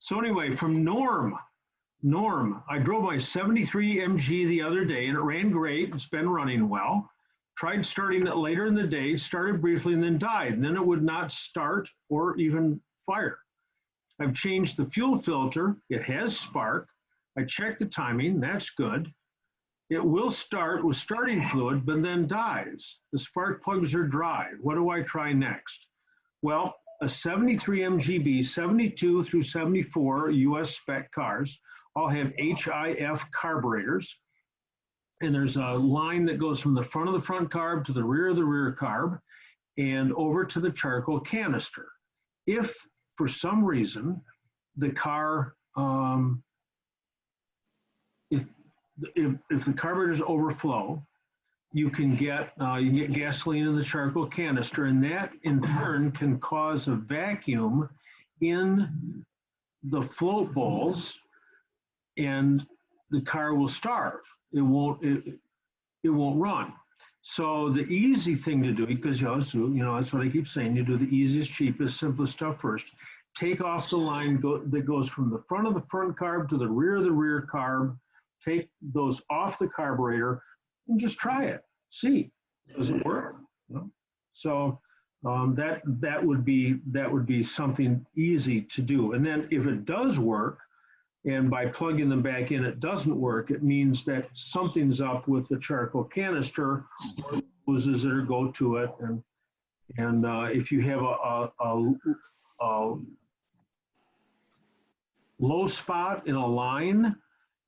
So anyway, from Norm, I drove my 73 MG the other day and it ran great. It's been running well. Tried starting it later in the day, started briefly and then died. And then it would not start or even fire. I've changed the fuel filter. It has spark. I checked the timing. That's good. It will start with starting fluid, but then dies. The spark plugs are dry. What do I try next? Well, a 73 MGB, 72 through 74 US spec cars all have HIF carburetors. And there's a line that goes from the front of the front carb to the rear of the rear carb and over to the charcoal canister. If for some reason the car, if the carburetors overflow, you can get gasoline in the charcoal canister, and that in turn can cause a vacuum in the float bowls, and the car will starve. It won't run. So the easy thing to do, because that's what I keep saying, you do the easiest, cheapest, simplest stuff first. Take off the line that goes from the front of the front carb to the rear of the rear carb. Take those off the carburetor and just try it. See, does it work? So that would be something easy to do. And then if it does work, and by plugging them back in, it doesn't work, it means that something's up with the charcoal canister or hoses that go to it. And if you have a low spot in a line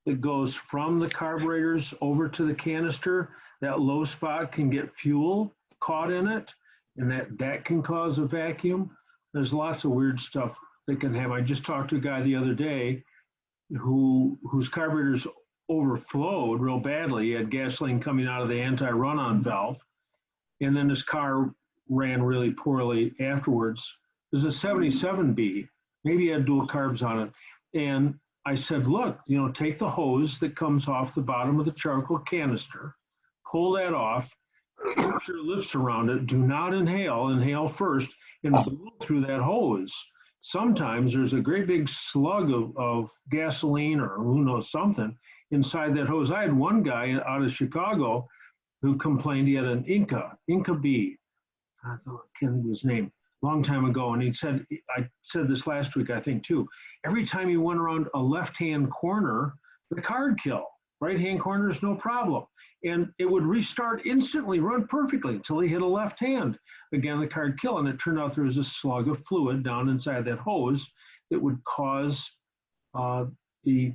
that goes from the carburetors over to the canister, that low spot can get fuel caught in it, and that can cause a vacuum. There's lots of weird stuff that can happen. I just talked to a guy the other day whose carburetors overflowed real badly. He had gasoline coming out of the anti-run-on valve, and then his car ran really poorly afterwards. It was a 77B. Maybe he had dual carbs on it. And I said, look, take the hose that comes off the bottom of the charcoal canister, pull that off, put your lips around it, do not inhale first, and blow through that hose. Sometimes there's a great big slug of gasoline or who knows something inside that hose. I had one guy out of Chicago who complained he had an Inca B. I can't think of his name, long time ago. And he said, I said this last week, I think too, every time he went around a left-hand corner, the car would kill. Right-hand corner is no problem. And it would restart instantly, run perfectly until he hit a left hand. Again, the car would kill. And it turned out there was a slug of fluid down inside that hose that would cause the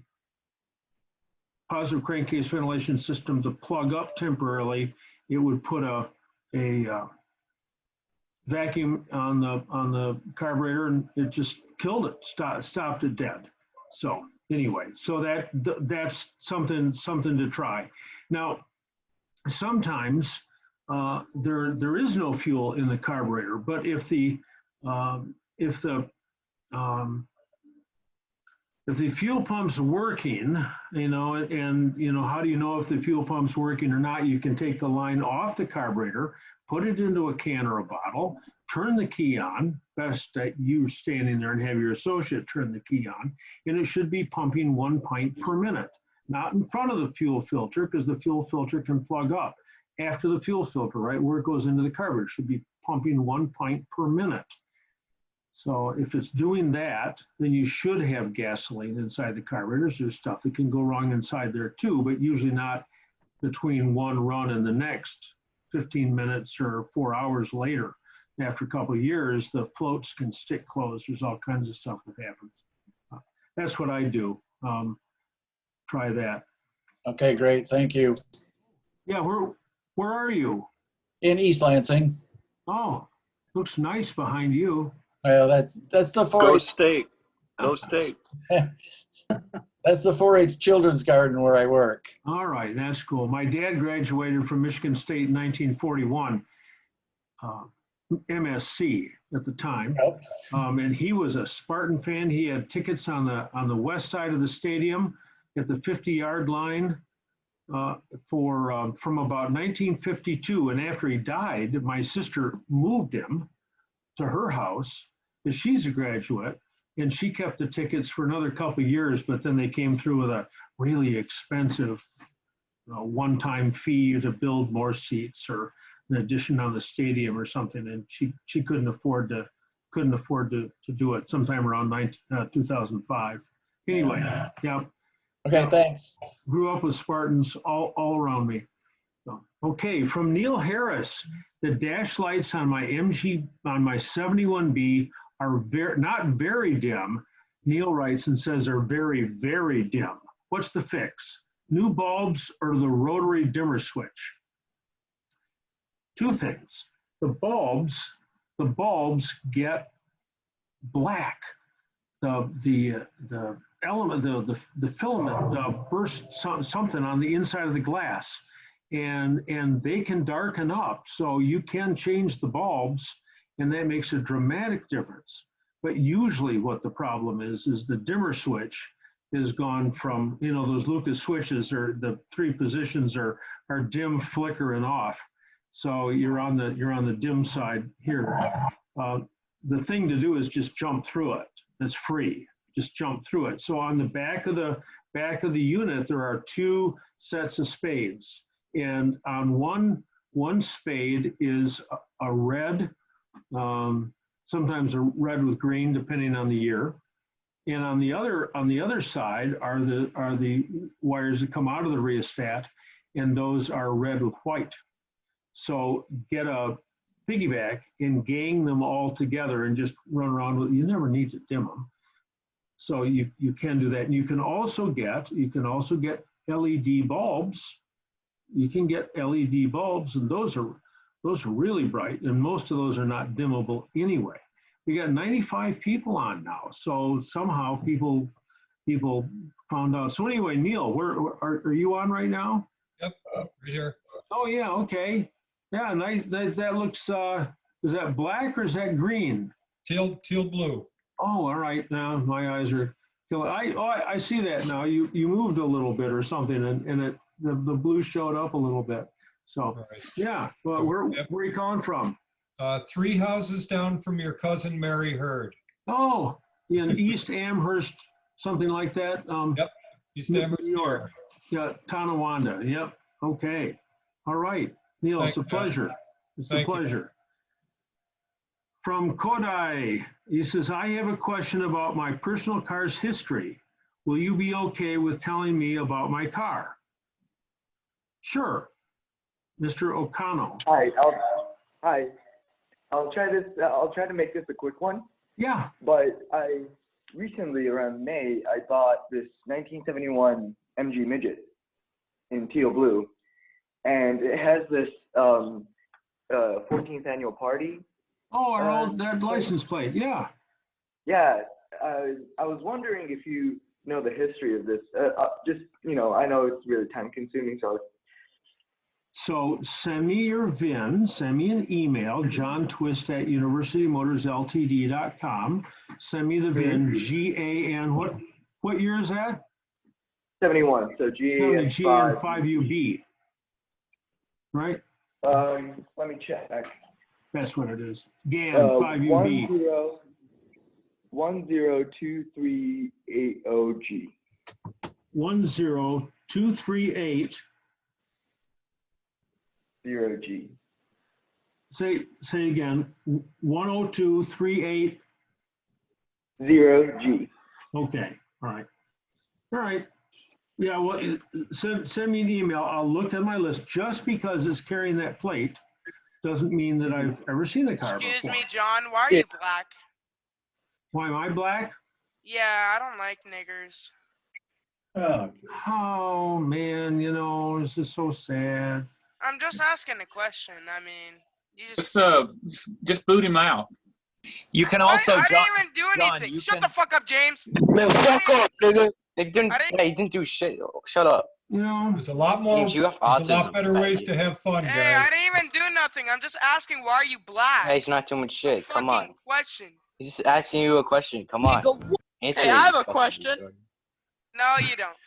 positive crankcase ventilation system to plug up temporarily. It would put a vacuum on the carburetor, and it just killed it, stopped it dead. So anyway, so that's something to try. Now, sometimes there is no fuel in the carburetor, but if the fuel pump's working, and how do you know if the fuel pump's working or not? You can take the line off the carburetor, put it into a can or a bottle, turn the key on, best that you standing there and have your associate turn the key on, and it should be pumping 1 pint per minute, not in front of the fuel filter, because the fuel filter can plug up. After the fuel filter, right where it goes into the carburetor, should be pumping 1 pint per minute. So if it's doing that, then you should have gasoline inside the carburetors. There's stuff that can go wrong inside there too, but usually not between one run and the next 15 minutes or 4 hours later. After a couple of years, the floats can stick closed. There's all kinds of stuff that happens. That's what I do. Try that. Okay, great. Thank you. Yeah, where are you? In East Lansing. Oh, looks nice behind you. Well, that's the 4-H. Go State. Go State. That's the 4-H Children's Garden where I work. All right, that's cool. My dad graduated from Michigan State in 1941, MSc at the time. Yep. And he was a Spartan fan. He had tickets on the west side of the stadium at the 50-yard line from about 1952. And after he died, my sister moved him to her house, because she's a graduate. And she kept the tickets for another couple of years, but then they came through with a really expensive one-time fee to build more seats or an addition on the stadium or something, and she couldn't afford to do it sometime around 2005. Anyway, yeah. Okay, thanks. Grew up with Spartans all around me. So, okay, from Neil Harris, the dash lights on my 71B are not very dim. Neil writes and says they're very, very dim. What's the fix? New bulbs or the rotary dimmer switch? Two things. The bulbs get black. The element, the filament bursts something on the inside of the glass, and they can darken up. So you can change the bulbs, and that makes a dramatic difference. But usually what the problem is the dimmer switch is gone from, those Lucas switches, or the three positions are dim, flicker, and off. So you're on the dim side here. The thing to do is just jump through it. It's free. Just jump through it. So on the back of the unit, there are two sets of spades, and on one spade is a red, sometimes a red with green, depending on the year. And on the other side are the wires that come out of the rheostat, and those are red with white. So get a piggyback and gang them all together and just run around with. You never need to dim them. So you can do that. And you can also get LED bulbs. You can get LED bulbs, and those are really bright, and most of those are not dimmable anyway. We got 95 people on now, so somehow people found out. So anyway, Neil, where are you on right now? Yep, right here. Oh yeah, okay. Yeah, nice. That looks. Is that black or is that green? Teal blue. Oh, all right. Now my eyes are killing. I see that now. You moved a little bit or something, and the blue showed up a little bit. So Right. yeah. Well, where are you calling from? 3 houses down from your cousin Mary Hurd. Oh, in East Amherst, something like that. Yep, East Amherst, New York. Yeah, Tonawanda. Yep. Okay. All right, Neil. Thank It's a you. pleasure. It's Thank a you. pleasure. From Kodai, he says, I have a question about my personal car's history. Will you be okay with telling me about my car? Sure. Mr. Okano. Hi. I'll try to make this a quick one. Yeah. But I recently, around May, I bought this 1971 MG Midget in teal blue, and it has this 14th annual party. Oh, our old that license plate. Yeah. Yeah. I was wondering if you know the history of this. Just I know it's really time consuming, So send me your VIN, send me an email, johntwist@universitymotorsltd.com. Send me the VIN, GAN, what year is that? 71. So GAN 5UB, right? Let me check. That's what it is. GAN 5UB. 10238OG. 10238. 0G. Say again. 10238. 0G. Okay. All right. Yeah. Well, send me an email. I'll look at my list. Just because it's carrying that plate doesn't mean that I've ever seen the car Excuse before. me, John. Why are you black? Why am I black? Yeah, I don't like niggers. Oh man, this is so sad. I'm just asking a question. I mean, you Just boot him out. You can also, I John, didn't even do John, anything. you Shut can- the fuck up, James. Man, fuck off, nigga. I didn't- He didn't do shit. Shut up. There's a lot more. James, you have There's a lot autism. better ways to have fun, Hey, I guys. didn't even do nothing. I'm just asking, why are you black? Hey, he's not doing shit. Come on. Fucking question. He's just asking you a question. Come on. Answer Hey, it, I have you a fucking question. retard. No, you don't.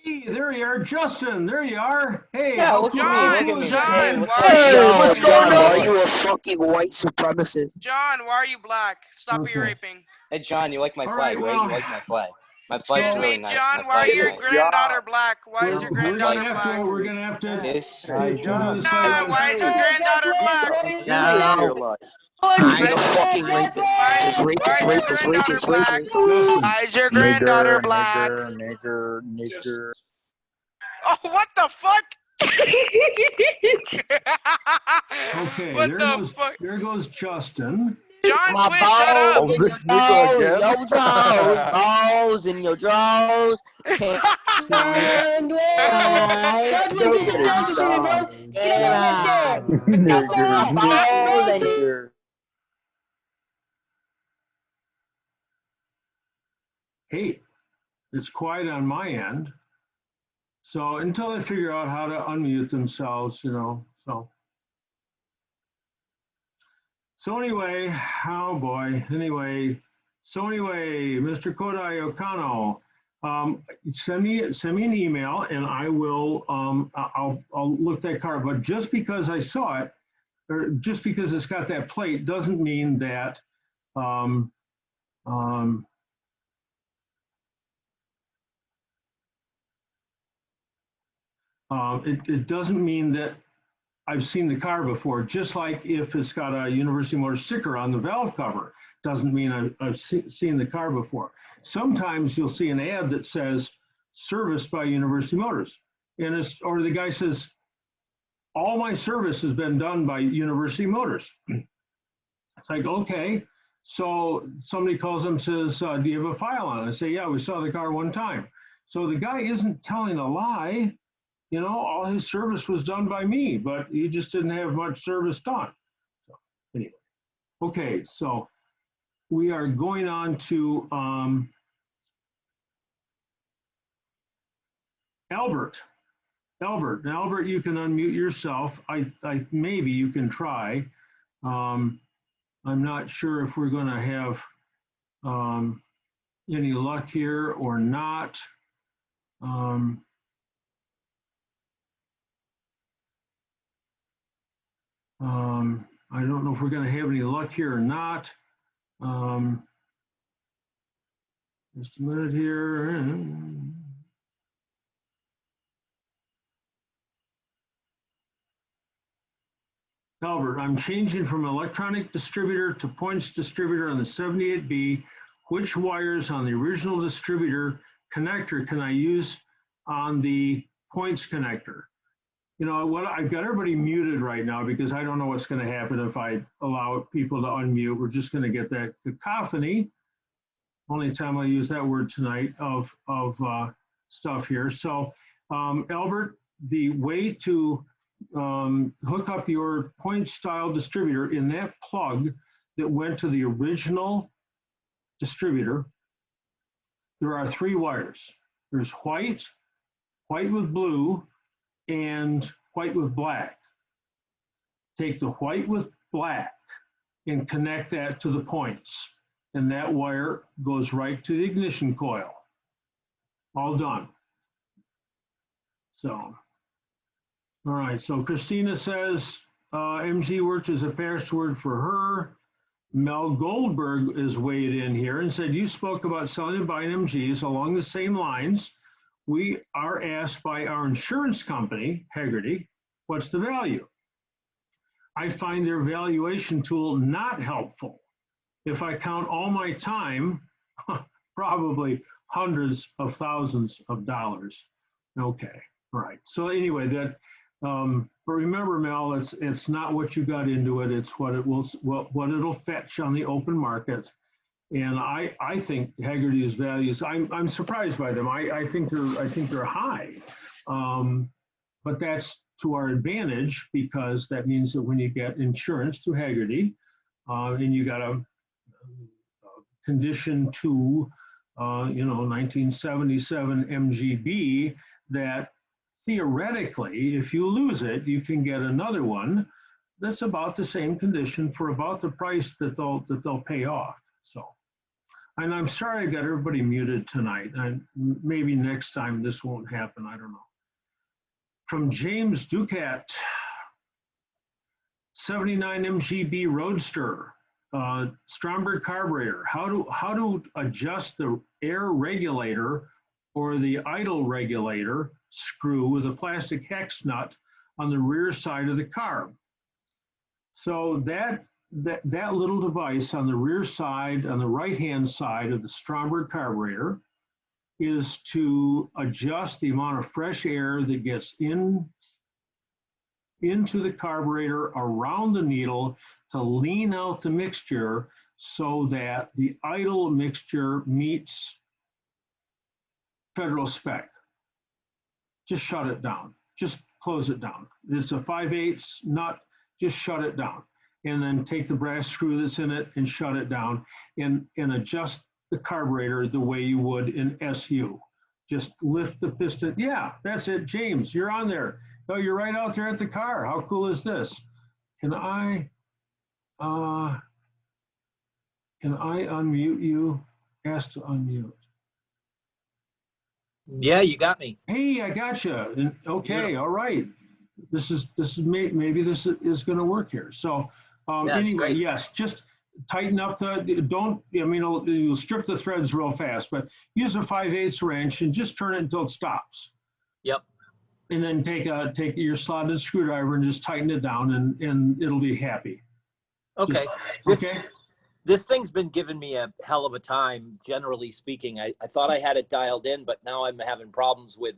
Hey, there you are, Justin. There you are. Hey, Yeah, how look cool- at how me. Look cool at me. is that, John, man? What's why up? are you Hey, so what's black? going John, on? boy. You a fucking white supremacist. John, why are you black? Stop Okay. raping. Hey, John, you like my All flag, right, right? well- You like my flag. My flag's Excuse really me, nice. John, My why are flag's your nice. granddaughter black? Why is your We're granddaughter gonna have to. black? We're gonna have to. This. to do this. John, why is your granddaughter black? No, I ain't a fucking rapist. Rapist, Why rapist, is your rapist, granddaughter rapist, black? rapist. Listen. Why is your granddaughter black? nigger. Oh, what the fuck? Okay. What there the goes. fuck? There goes Justin. John, My quit, shut up. balls in your drawers, your drawers, balls in your drawers. Can't stand right. Get out. Balls and Hey, it's quiet on my end. So until they figure out how to unmute themselves, so. So anyway, oh boy, so anyway, Mr. Kodai Okano, send me an email and I will, I'll look that car, but just because I saw it, or just because it's got that plate doesn't mean that, it doesn't mean that I've seen the car before, just like if it's got a University Motors sticker on the valve cover, doesn't mean I've seen the car before. Sometimes you'll see an ad that says serviced by University Motors, and or the guy says, all my service has been done by University Motors. It's like, okay. So somebody calls them and says, do you have a file on it? I say, yeah, we saw the car one time. So the guy isn't telling a lie. All his service was done by me, but he just didn't have much service done. So anyway, okay, so we are going on to Albert. Albert, you can unmute yourself. I maybe you can try. I'm not sure if we're going to have any luck here or not. I don't know if we're going to have any luck here or not. Just a minute here. Albert, I'm changing from electronic distributor to points distributor on the 78B. Which wires on the original distributor connector can I use on the points connector? What, I've got everybody muted right now because I don't know what's going to happen if I allow people to unmute. We're just going to get that cacophony. Only time I use that word tonight of stuff here. So Albert, the way to hook up your point style distributor in that plug that went to the original distributor, there are 3 wires. There's white with blue, and white with black. Take the white with black and connect that to the points. And that wire goes right to the ignition coil. All done. So, all right, so Christina says MG works as a password for her. Mel Goldberg is weighed in here and said, you spoke about selling and buying MGs along the same lines. We are asked by our insurance company, Hagerty, what's the value? I find their valuation tool not helpful. If I count all my time, probably hundreds of thousands of dollars. Okay, all right. So anyway, that. But remember, Mel, it's not what you got into it. It's what it'll fetch on the open market. And I think Hagerty's values. I'm surprised by them. I think they're high, but that's to our advantage because that means that when you get insurance through Hagerty, and you got a condition to 1977 MGB, that theoretically, if you lose it, you can get another one that's about the same condition for about the price that they'll pay off. So, And I'm sorry I got everybody muted tonight. Maybe next time this won't happen. I don't know. From James Ducat, 79 MGB Roadster, Stromberg carburetor. How to adjust the air regulator or the idle regulator screw with a plastic hex nut on the rear side of the carb. So that little device on the rear side, on the right-hand side of the Stromberg carburetor, is to adjust the amount of fresh air that gets into the carburetor around the needle to lean out the mixture so that the idle mixture meets federal spec. Just shut it down. Just close it down. It's a 5/8 nut. Just shut it down. And then take the brass screw that's in it and shut it down and adjust the carburetor the way you would in SU. Just lift the piston. Yeah, that's it. James, you're on there. Oh, you're right out there at the car. How cool is this? Can I unmute you? Ask to unmute. Yeah, you got me. Hey, I got you. Okay, Beautiful. all right. This is maybe this is going to work here. So Yeah, it's anyway, great. yes, just tighten up you'll strip the threads real fast, but use a 5/8 wrench and just turn it until it stops. Yep. And then take your slotted screwdriver and just tighten it down and it'll be happy. Okay. Okay. This thing's been giving me a hell of a time, generally speaking. I thought I had it dialed in, but now I'm having problems with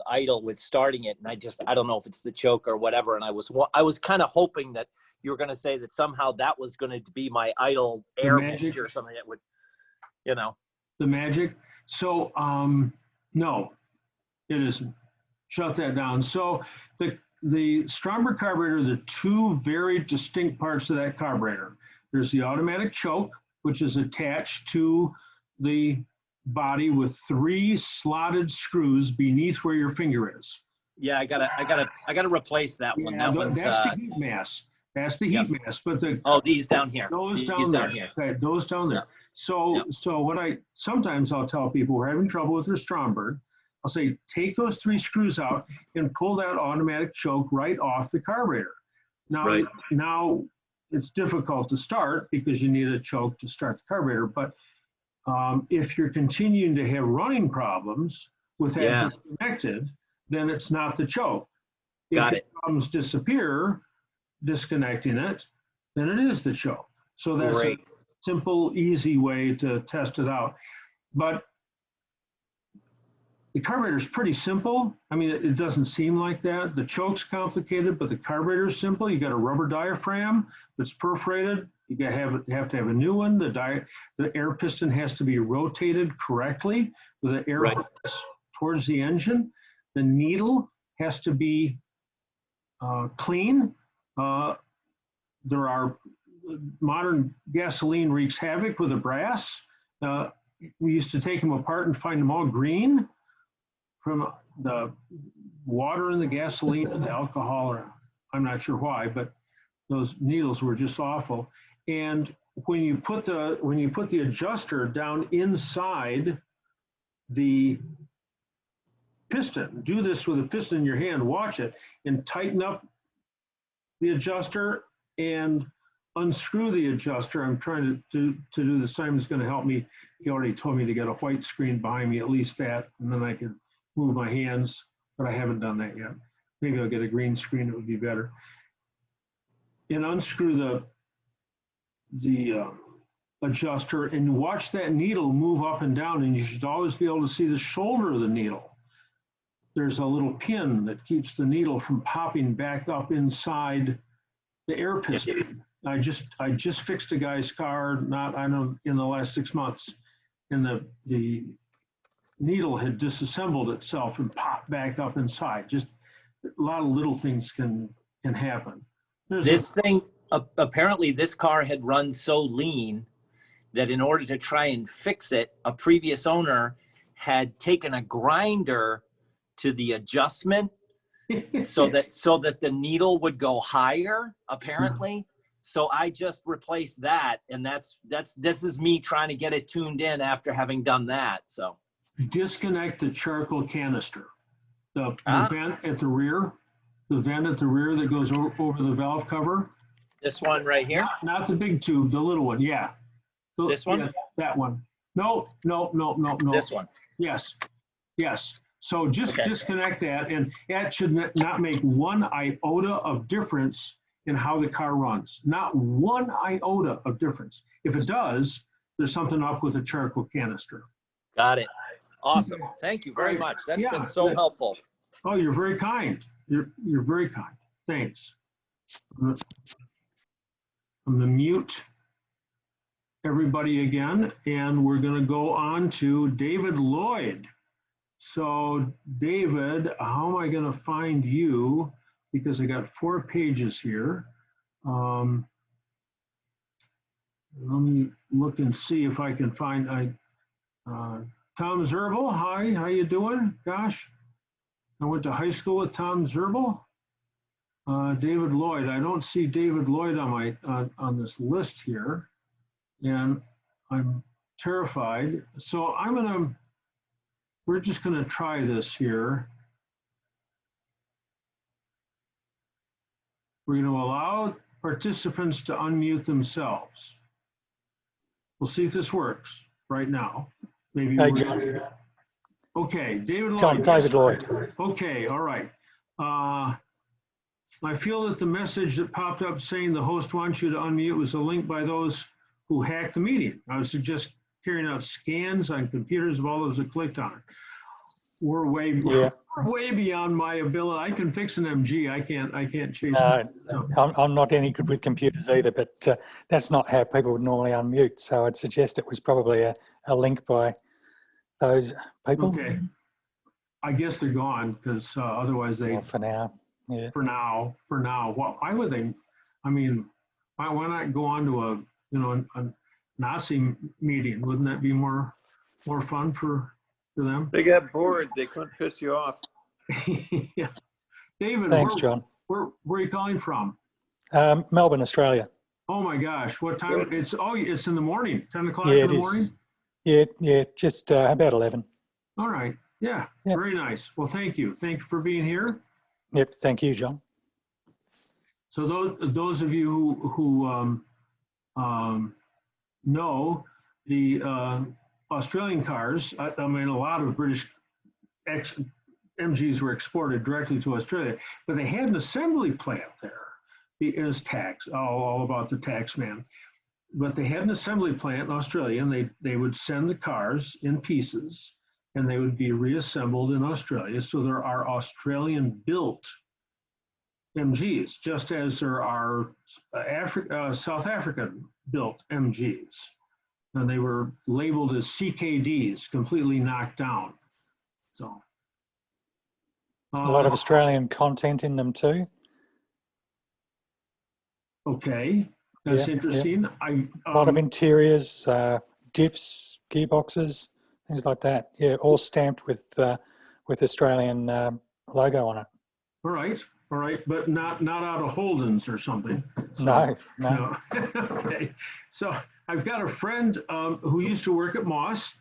idle, with starting it. And I don't know if it's the choke or whatever. And I was kind of hoping that you were going to say that somehow that was going to be my idle air mixture or something that would, The magic. So, no, it isn't. Shut that down. So the Stromberg carburetor, the two very distinct parts of that carburetor. There's the automatic choke, which is attached to the body with 3 slotted screws beneath where your finger is. Yeah, I gotta replace that one. Yeah, That one's that's the heat mass. That's the heat mass. But these down here. Those These down there. here. Okay, those down there. So what sometimes I'll tell people who are having trouble with their Stromberg, I'll say, take those 3 screws out and pull that automatic choke right off the carburetor. Now it's difficult to start because you need a choke to start the carburetor. But if you're continuing to have running problems with that disconnected, then it's not the choke. If problems disappear, disconnecting it, then it is the choke. So that's a simple, easy way to test it out. But the carburetor is pretty simple. I mean, it doesn't seem like that. The choke's complicated, but the carburetor is simple. You got a rubber diaphragm that's perforated. You have to have a new one. The air piston has to be rotated correctly with the air towards the engine. The needle has to be clean. There are modern gasoline wreaks havoc with the brass. We used to take them apart and find them all green from the water in the gasoline and the alcohol, or I'm not sure why, but those needles were just awful. And when you put the adjuster down inside the piston, do this with a piston in your hand, watch it, and tighten up the adjuster and unscrew the adjuster. I'm trying to do this. Simon's going to help me. He already told me to get a white screen behind me, at least that, and then I can move my hands, but I haven't done that yet. Maybe I'll get a green screen, it would be better. And unscrew the adjuster and watch that needle move up and down, and you should always be able to see the shoulder of the needle. There's a little pin that keeps the needle from popping back up inside the air piston. I just fixed a guy's car, in the last 6 months, and the needle had disassembled itself and popped back up inside. Just a lot of little things can happen. Apparently this car had run so lean that in order to try and fix it, a previous owner had taken a grinder to the adjustment so that the needle would go higher, apparently. So I just replaced that, and this is me trying to get it tuned in after having done that. So Disconnect the charcoal canister. The Ah. vent at the rear, the vent at the rear that goes over the valve cover. this one right here, Not the big tube, the little one, yeah. This one? Yeah, that one. No. this one. Yes. So just Okay. disconnect that, and that should not make one iota of difference in how the car runs. Not one iota of difference. If it does, there's something up with the charcoal canister. Got it. Awesome. Thank you very Right. much. That's Yeah, been so that- helpful. Oh, you're very kind. You're very kind. Thanks. I'm gonna mute everybody again, and we're gonna go on to David Lloyd. So David, how am I gonna find you? Because I got 4 pages here. Let me look and see if I can find, Tom Zerbel, hi, how you doing? Gosh, I went to high school with Tom Zerbel. David Lloyd, I don't see David Lloyd on my on this list here, and I'm terrified. So we're just gonna try this here. We're gonna allow participants to unmute themselves. We'll see if this works right now. Maybe. Hey, John. Okay, David John, Lloyd. David Lloyd. Okay, all right. I feel that the message that popped up saying the host wants you to unmute was a link by those who hacked the meeting. I would suggest carrying out scans on computers of all those that clicked on it. We're way beyond my ability. I can fix an MG. I can't chase it. So, I'm not any good with computers either, but that's not how people would normally unmute. So I'd suggest it was probably a link by those people. okay. I guess they're gone because otherwise they. Well, for now, yeah. For now. Why would they? I mean, why not go on to a Nazi meeting? Wouldn't that be more fun for them? They got bored. They couldn't piss you off. Yeah. David, Thanks, John. Where are you calling from? Melbourne, Australia. Oh my gosh, what time? It's in the morning, 10 o'clock Yeah, in the it morning? is. Yeah, just about 11. All right, yeah, very nice. Well, thank you. Thank you for being here. Yep, thank you, John. So those of you who know the Australian cars, I mean, a lot of British MGs were exported directly to Australia, but they had an assembly plant there. It was tax, all about the tax man. But they had an assembly plant in Australia, and they would send the cars in pieces, and they would be reassembled in Australia. So there are Australian-built MGs, just as there are South African-built MGs. And they were labeled as CKDs, completely knocked down. So A lot of Australian content in them too. Okay, that's interesting. A lot of interiors, diffs, gearboxes, things like that. Yeah, all stamped with Australian logo on it. All right, but not out of Holden's or something. No. Okay, so I've got a friend who used to work at Moss,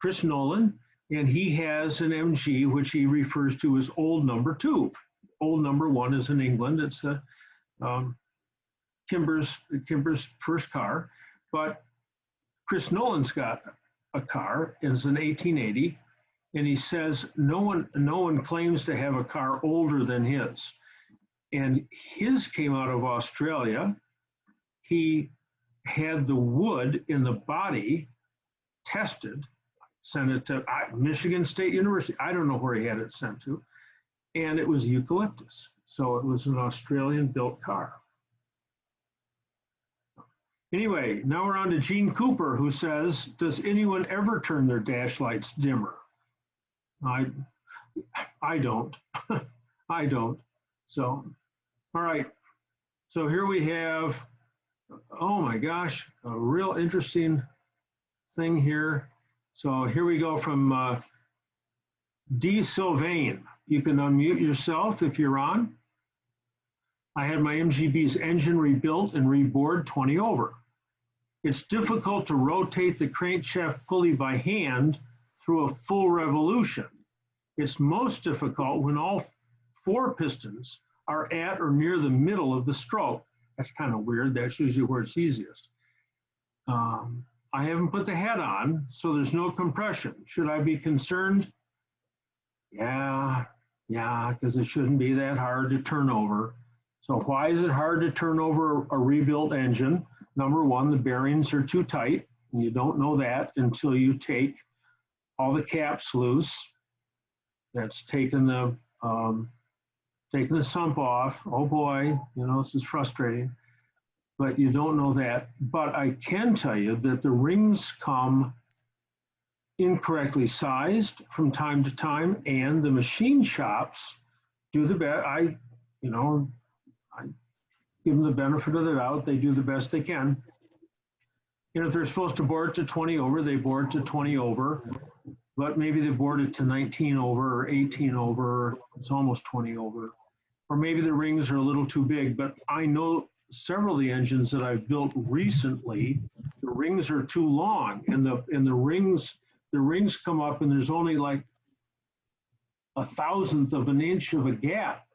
Chris Nolan, and he has an MG which he refers to as old number 2. Old number 1 is in England. It's the Kimber's first car, but Chris Nolan's got a car. It's an 1880, and he says no one claims to have a car older than his. And his came out of Australia. He had the wood in the body tested, sent it to Michigan State University. I don't know where he had it sent to, and it was eucalyptus. So it was an Australian-built car. Anyway, now we're on to Gene Cooper, who says, does anyone ever turn their dash lights dimmer? I don't. I don't. So, all right. So here we have, oh my gosh, a real interesting thing here. So here we go from D. Sylvain. You can unmute yourself if you're on. I had my MGB's engine rebuilt and rebored 20 over. It's difficult to rotate the crankshaft pulley by hand through a full revolution. It's most difficult when all 4 pistons are at or near the middle of the stroke. That's kind of weird. That's usually where it's easiest. I haven't put the head on, so there's no compression. Should I be concerned? Yeah, because it shouldn't be that hard to turn over. So why is it hard to turn over a rebuilt engine? Number one, the bearings are too tight. And you don't know that until you take all the caps loose. That's taking the sump off. Oh boy, this is frustrating. But you don't know that. But I can tell you that the rings come incorrectly sized from time to time, and the machine shops do the best. I give them the benefit of the doubt. They do the best they can. If they're supposed to bore it to 20 over, they bore it to 20 over. But maybe they bored it to 19 over or 18 over. It's almost 20 over. Or maybe the rings are a little too big. But I know several of the engines that I've built recently, the rings are too long, and the rings come up, and there's only like 1/1000th of an inch of a gap,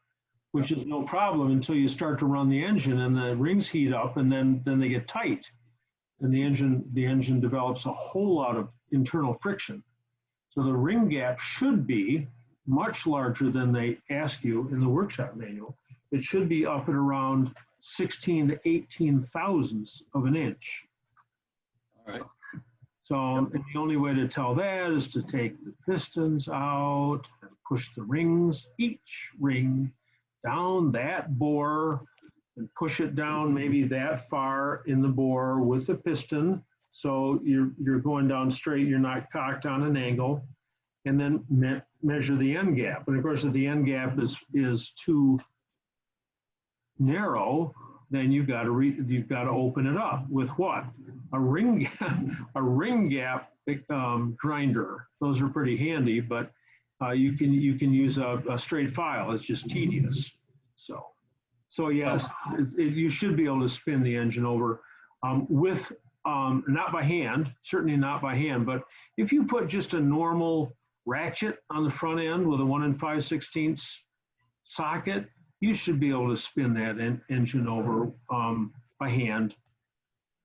which is no problem until you start to run the engine, and the rings heat up, and then they get tight, and the engine develops a whole lot of internal friction. So the ring gap should be much larger than they ask you in the workshop manual. It should be up at around 16 to 18 thousandths of an inch. All right. So the only way to tell that is to take the pistons out and push the rings, each ring, down that bore and push it down maybe that far in the bore with the piston. So you're going down straight, you're not cocked on an angle, and then measure the end gap. And of course, if the end gap is too narrow, then you've got to open it up with what? A ring gap grinder. Those are pretty handy, but you can use a straight file. It's just tedious. So yes, you should be able to spin the engine over with not by hand, certainly not by hand, but if you put just a normal ratchet on the front end with a 1 5/16 socket, you should be able to spin that engine over by hand.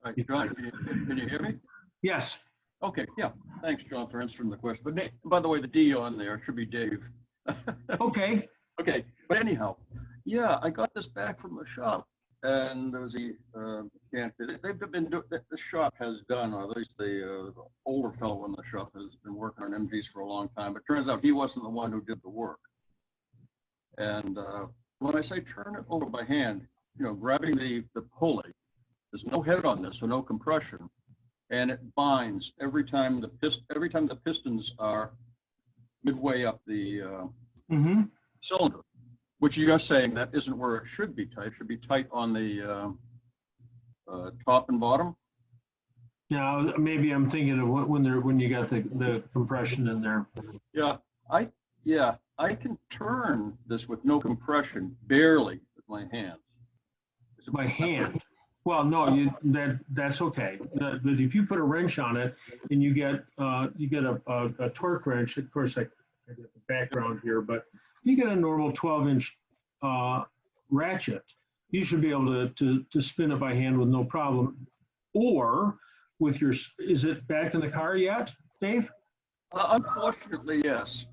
All right, John, can you hear me? Yes. Okay, yeah. Thanks, John, for answering the question. But by the way, the D on there should be Dave. Okay. Okay, but anyhow, yeah, I got this back from the shop, and there was the shop has done, or at least the older fellow in the shop has been working on MGs for a long time. But turns out he wasn't the one who did the work. And when I say turn it over by hand, grabbing the pulley, there's no head on this, so no compression, and it binds every time the pistons are midway up the cylinder, which you're saying that isn't where it should be tight. It should be tight on the top and bottom. Now, maybe I'm thinking of when you got the compression in there. Yeah, I can turn this with no compression, barely with my hands. By hand? Well, no, that's okay. But if you put a wrench on it and you get a torque wrench, of course I get the background here, but you get a normal 12-inch ratchet, you should be able to spin it by hand with no problem. Or with is it back in the car yet, Dave? Unfortunately, yes.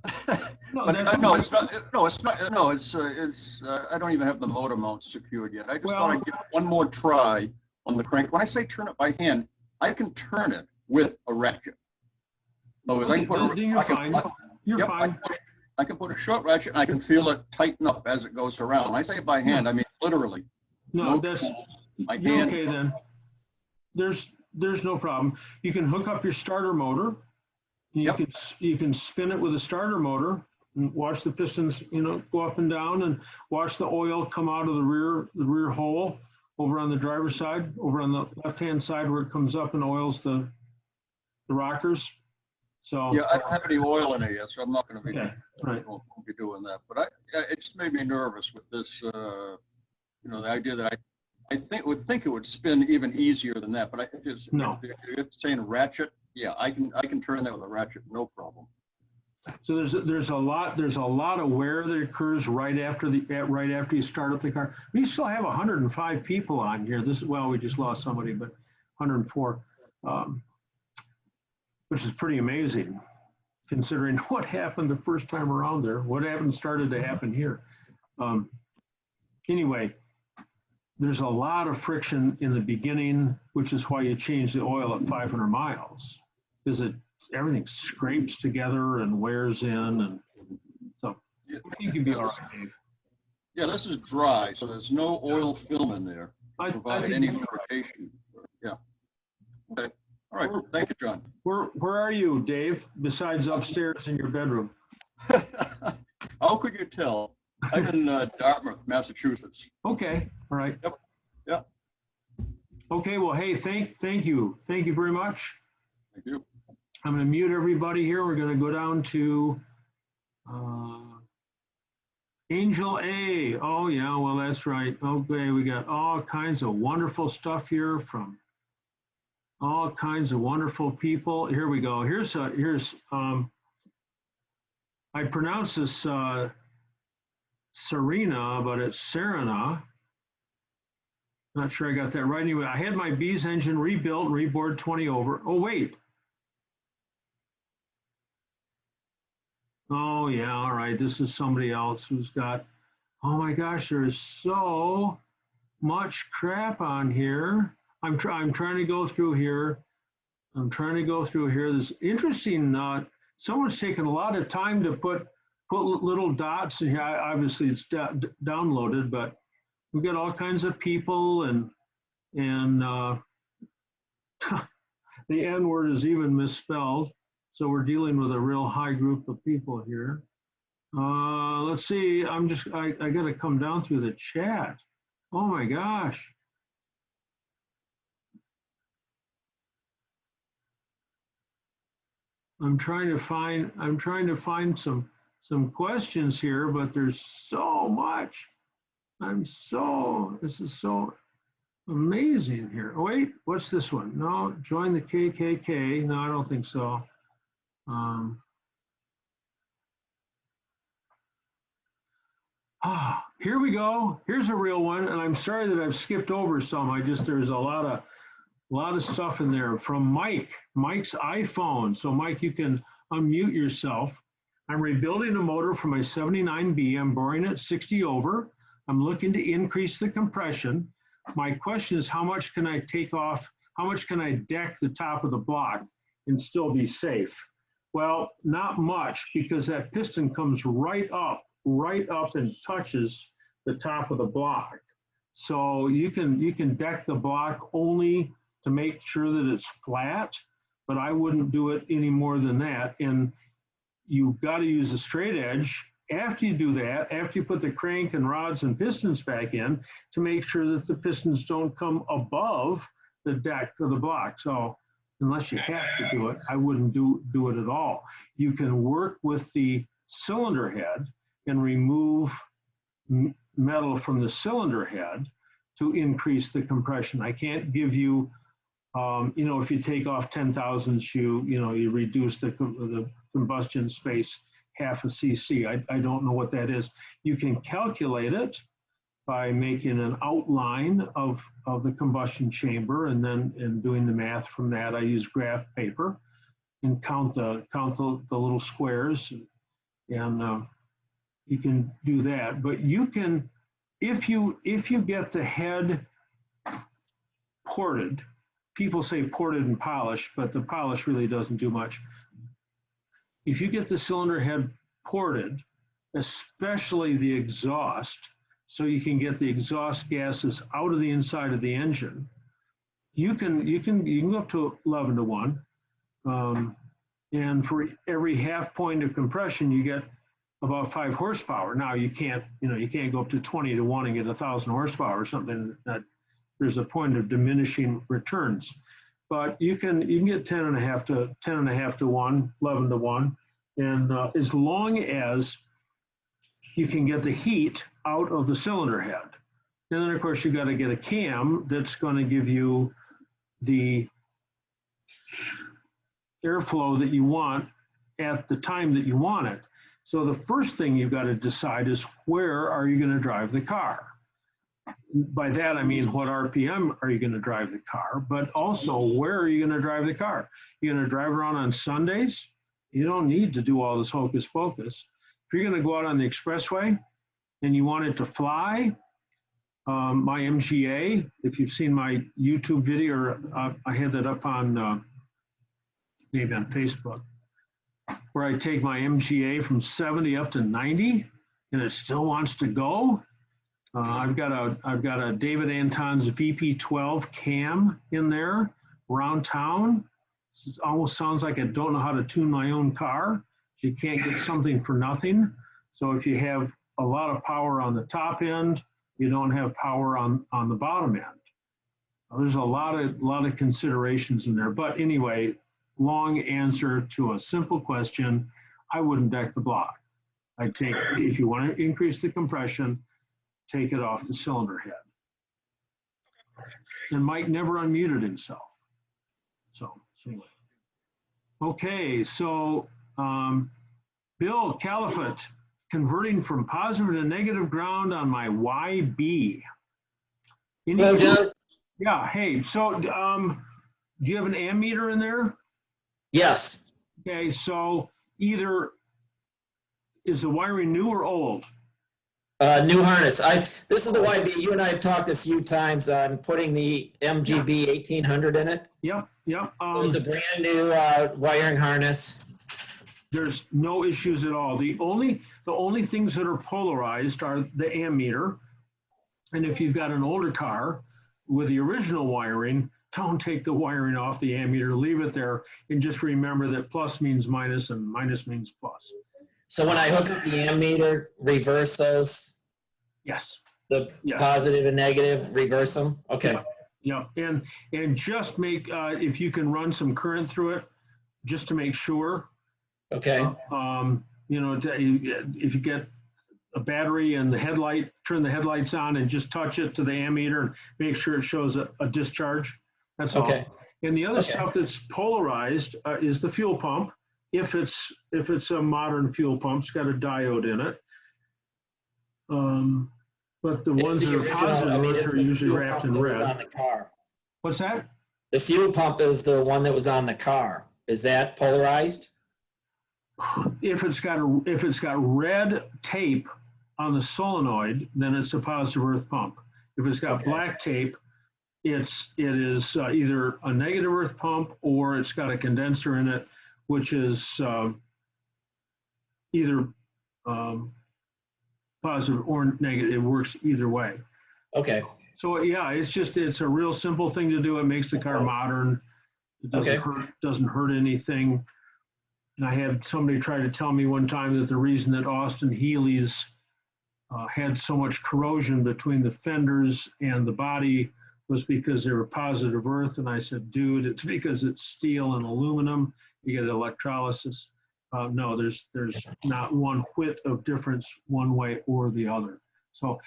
No, but it's not. No, it's not. No, it's. I don't even have the motor mount secured yet. I just thought I'd give it one more try on the crank. When I say turn it by hand, I can turn it with a ratchet. Okay, you're fine. You're fine. I can put a short ratchet and I can feel it tighten up as it goes around. When I say by hand, I mean literally. No, you're okay then. There's no problem. You can hook up your starter motor. You can spin it with a starter motor and watch the pistons, go up and down, and watch the oil come out of the rear hole over on the driver's side, over on the left-hand side where it comes up and oils the rockers. So yeah, I don't have any oil in it yet, so I'm not going to be, right. won't be doing that. But it just made me nervous with this, You know, the idea that I think it would spin even easier than that, but if it's saying ratchet, yeah, I can turn that with a ratchet, no problem. So there's a lot of wear that occurs right after you start up the car. We still have 105 people on here. We just lost somebody, but 104, which is pretty amazing considering what happened the first time around there. What started to happen here. Anyway, there's a lot of friction in the beginning, which is why you change the oil at 500 miles, because everything scrapes together and wears in, and so I think you'd be all right, Dave. Yeah, this is dry, so there's no oil film in there to provide any lubrication. Yeah. Okay. All right. Thank you, John. Where are you, Dave? Besides upstairs in your bedroom? How could you tell? I'm in Dartmouth, Massachusetts. Okay. All right. Yep. Yeah. Okay. Well, hey, thank you. Thank you very much. Thank you. I'm going to mute everybody here. We're going to go down to Angel A. Oh, yeah. Well, that's right. Okay. We got all kinds of wonderful stuff here from all kinds of wonderful people. Here we go. Here's I pronounce this Serena, but it's Serena. Not sure I got that right. Anyway, I had my B's engine rebuilt and rebored 20 over. Oh, wait. Oh, yeah. All right. This is somebody else who's got, oh my gosh, there is so much crap on here. I'm trying to go through here. This interesting, someone's taken a lot of time to put little dots in here. Obviously it's downloaded, but we've got all kinds of people and the N word is even misspelled. So we're dealing with a real high group of people here. Let's see, I gotta come down through the chat. Oh my gosh. I'm trying to find some questions here, but there's so much. This is so amazing here. Oh, wait, what's this one? No, join the KKK. No, I don't think so. Here we go. Here's a real one, and I'm sorry that I've skipped over some. There's a lot of stuff in there from Mike's iPhone. So Mike, you can unmute yourself. I'm rebuilding a motor for my 79B. I'm boring it 60 over. I'm looking to increase the compression. My question is, how much can I take off? How much can I deck the top of the block and still be safe? Well, not much, because that piston comes right up and touches the top of the block. So you can deck the block only to make sure that it's flat, but I wouldn't do it any more than that. And you've got to use a straight edge after you do that, after you put the crank and rods and pistons back in, to make sure that the pistons don't come above the deck of the block. So unless you have to do it, I wouldn't do it at all. You can work with the cylinder head and remove metal from the cylinder head to increase the compression. I can't give you, if you take off 10 thousandths, you reduce the combustion space half a cc. I don't know what that is. You can calculate it by making an outline of the combustion chamber and doing the math from that. I use graph paper and count the little squares, and you can do that. But you can, if you get the head ported, people say ported and polished, but the polish really doesn't do much. If you get the cylinder head ported, especially the exhaust, so you can get the exhaust gases out of the inside of the engine, you can go up to 11 to 1. And for every half point of compression, you get about 5 horsepower. Now you can't go up to 20 to 1 and get 1,000 horsepower or something. That there's a point of diminishing returns. But you can get 10.5 to 1, 11 to 1, and as long as you can get the heat out of the cylinder head. And then, of course, you got to get a cam that's going to give you the airflow that you want at the time that you want it. So the first thing you've got to decide is where are you going to drive the car? By that, I mean, what RPM are you going to drive the car? But also, where are you going to drive the car? You're going to drive around on Sundays? You don't need to do all this hocus pocus. If you're going to go out on the expressway and you want it to fly, my MGA, if you've seen my YouTube video, I had that up on maybe on Facebook, where I take my MGA from 70 up to 90, and it still wants to go. I've got a David Anton's VP12 cam in there around town. This almost sounds like I don't know how to tune my own car. You can't get something for nothing. So if you have a lot of power on the top end, you don't have power on the bottom end. There's a lot of considerations in there. But anyway, long answer to a simple question, I wouldn't deck the block. I'd take, if you want to increase the compression, take it off the cylinder head. And Mike never unmuted himself. So anyway. Okay, so Bill Califat, converting from positive to negative ground on my YB. Hello, John. Yeah, hey, so do you have an ammeter in there? Yes. Okay, so either, is the wiring new or old? New harness. This is the YB. You and I have talked a few times. I'm putting the MGB 1800 in it. Yep. So it's a brand new wiring harness. There's no issues at all. The only things that are polarized are the ammeter. And if you've got an older car with the original wiring, don't take the wiring off the ammeter, leave it there, and just remember that plus means minus and minus means plus. So when I hook up the ammeter, reverse those? Yes. The positive and negative, reverse them? Okay. Yeah, and just make, if you can run some current through it, just to make sure. Okay. You know, if you get a battery and the headlight, turn the headlights on and just touch it to the ammeter and make sure it shows a discharge. That's all. Okay. And the other stuff that's polarized is the fuel pump. If it's a modern fuel pump, it's got a diode in it. But the ones that are positive are usually wrapped in red. On the car. What's that? The fuel pump is the one that was on the car. Is that polarized? If it's got red tape on the solenoid, then it's a positive earth pump. If it's got black tape, it is either a negative earth pump or it's got a condenser in it, which is either positive or negative. It works either way. Okay. So yeah, it's a real simple thing to do. It makes the car modern. It doesn't hurt anything. And I had somebody try to tell me one time that the reason that Austin Healey's had so much corrosion between the fenders and the body was because they were positive earth. And I said, dude, it's because it's steel and aluminum. You get electrolysis. No, there's not one whit of difference one way or the other. So,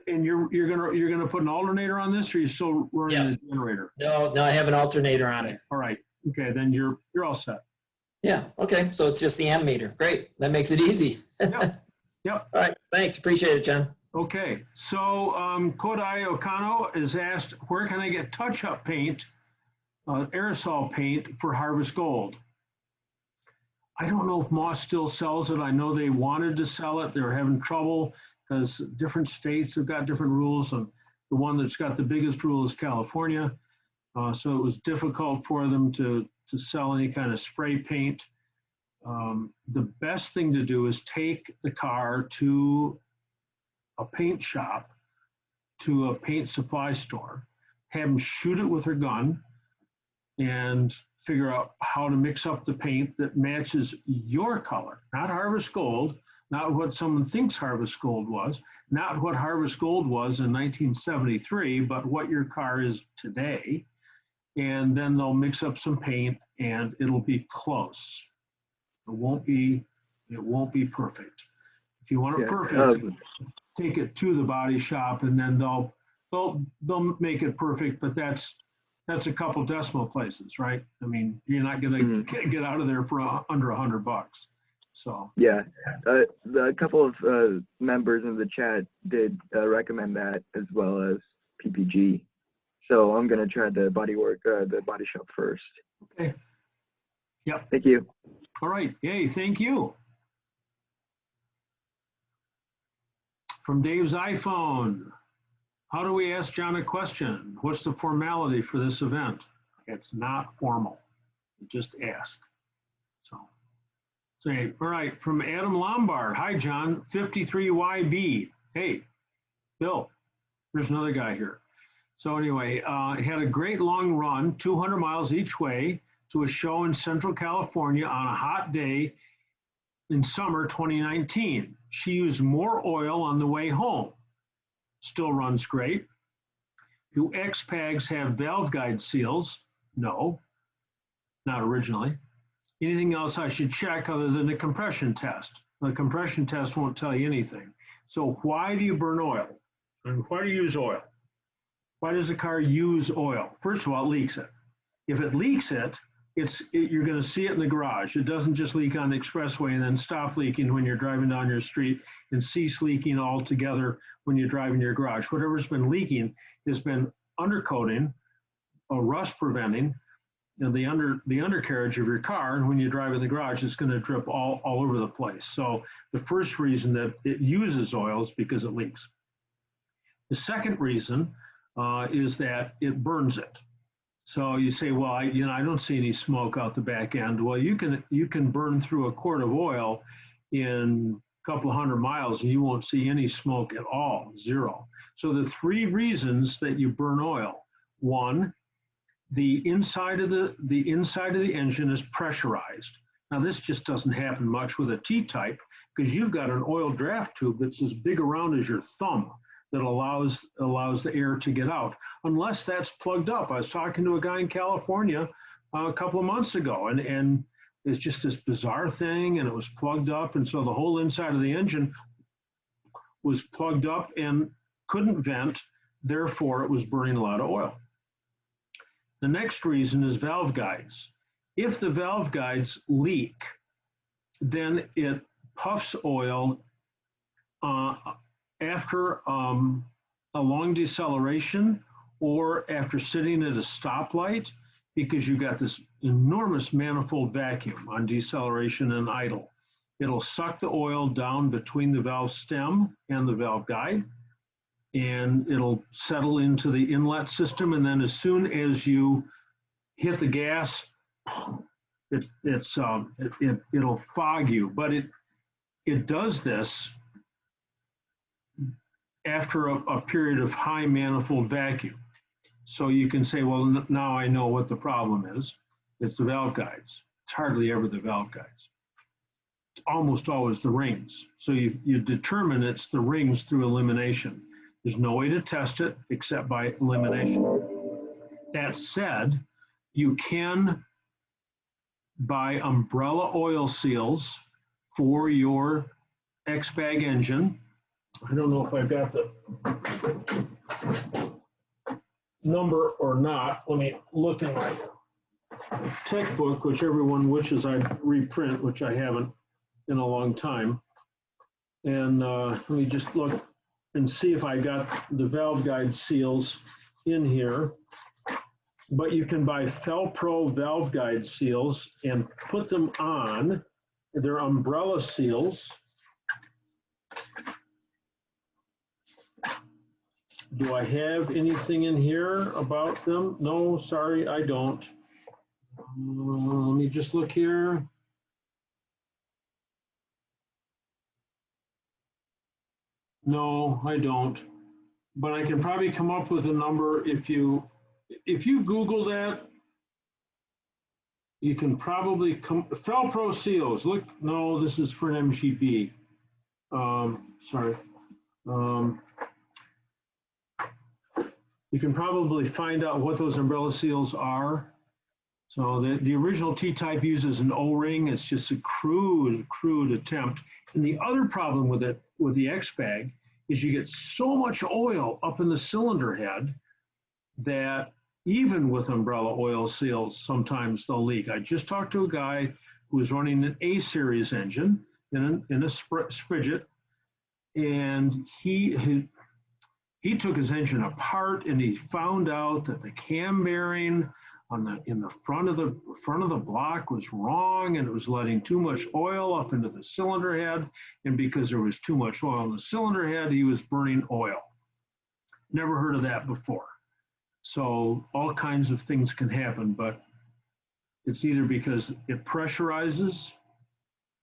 and you're gonna put an alternator on this, or are you still running the generator? No, I have an alternator on it. All right. Okay, then you're all set. Yeah. Okay. So it's just the ammeter. Great. That makes it easy. Yep. All right. Thanks. Appreciate it, John. Okay. So Kodai Okano is asked, where can I get touch-up paint, aerosol paint for Harvest Gold? I don't know if Moss still sells it. I know they wanted to sell it. They were having trouble because different states have got different rules. And the one that's got the biggest rule is California. So it was difficult for them to sell any kind of spray paint. The best thing to do is take the car to a paint shop, to a paint supply store, have them shoot it with their gun, and figure out how to mix up the paint that matches your color, not Harvest Gold, not what someone thinks Harvest Gold was, not what Harvest Gold was in 1973, but what your car is today. And then they'll mix up some paint and it'll be close. It won't be perfect. If you want it perfect, take it to the body shop, and then they'll make it perfect, but that's a couple decimal places, right? I mean, you're not gonna get out of there for under $100. So Yeah, a couple of members in the chat did recommend that, as well as PPG. So I'm gonna try the body shop first. okay. Yep. Thank you. All right. Yay. Thank you. From Dave's iPhone. How do we ask John a question? What's the formality for this event? It's not formal. Just ask. So, say, all right, from Adam Lombard. Hi, John, 53YB. Hey, Bill, there's another guy here. So anyway, had a great long run, 200 miles each way to a show in Central California on a hot day in summer 2019. She used more oil on the way home. Still runs great. Do X-Pags have valve guide seals? No, not originally. Anything else I should check other than the compression test? The compression test won't tell you anything. So why do you burn oil? And why do you use oil? Why does the car use oil? First of all, it leaks it. If it leaks it, you're going to see it in the garage. It doesn't just leak on the expressway and then stop leaking when you're driving down your street and cease leaking altogether when you drive in your garage. Whatever's been leaking has been undercoating or rust preventing the undercarriage of your car, and when you drive in the garage, it's going to drip all over the place. So the first reason that it uses oil is because it leaks. The second reason is that it burns it. So you say, well, I don't see any smoke out the back end. Well, you can burn through a quart of oil in a couple of 100 miles and you won't see any smoke at all, zero. So the three reasons that you burn oil: one, the inside of the engine is pressurized. Now this just doesn't happen much with a T-type because you've got an oil draft tube that's as big around as your thumb that allows the air to get out, unless that's plugged up. I was talking to a guy in California a couple of months ago, and it's just this bizarre thing, and it was plugged up, and so the whole inside of the engine was plugged up and couldn't vent, therefore it was burning a lot of oil. The next reason is valve guides. If the valve guides leak, then it puffs oil after a long deceleration or after sitting at a stoplight, because you've got this enormous manifold vacuum on deceleration and idle. It'll suck the oil down between the valve stem and the valve guide, and it'll settle into the inlet system, and then as soon as you hit the gas, it'll fog you. But it does this after a period of high manifold vacuum. So you can say, well, now I know what the problem is. It's the valve guides. It's hardly ever the valve guides. It's almost always the rings. So you determine it's the rings through elimination. There's no way to test it except by elimination. That said, you can buy umbrella oil seals for your X-Bag engine. I don't know if I've got the number or not. Let me look in my tech book, which everyone wishes I'd reprint, which I haven't in a long time. And let me just look and see if I got the valve guide seals in here. But you can buy Felpro valve guide seals and put them on. They're umbrella seals. Do I have anything in here about them? No, sorry, I don't. Let me just look here. No, I don't. But I can probably come up with a number. If you Google that, you can probably come. Felpro seals. Look, no, this is for an MGB. Sorry. You can probably find out what those umbrella seals are. So the original T-type uses an O-ring. It's just a crude attempt. And the other problem with it, with the X-Bag, is you get so much oil up in the cylinder head that even with umbrella oil seals, sometimes they'll leak. I just talked to a guy who was running an A-series engine in a Spridget, and he took his engine apart and he found out that the cam bearing in the front of the block was wrong, and it was letting too much oil up into the cylinder head, and because there was too much oil in the cylinder head, he was burning oil. Never heard of that before. So all kinds of things can happen, but it's either because it pressurizes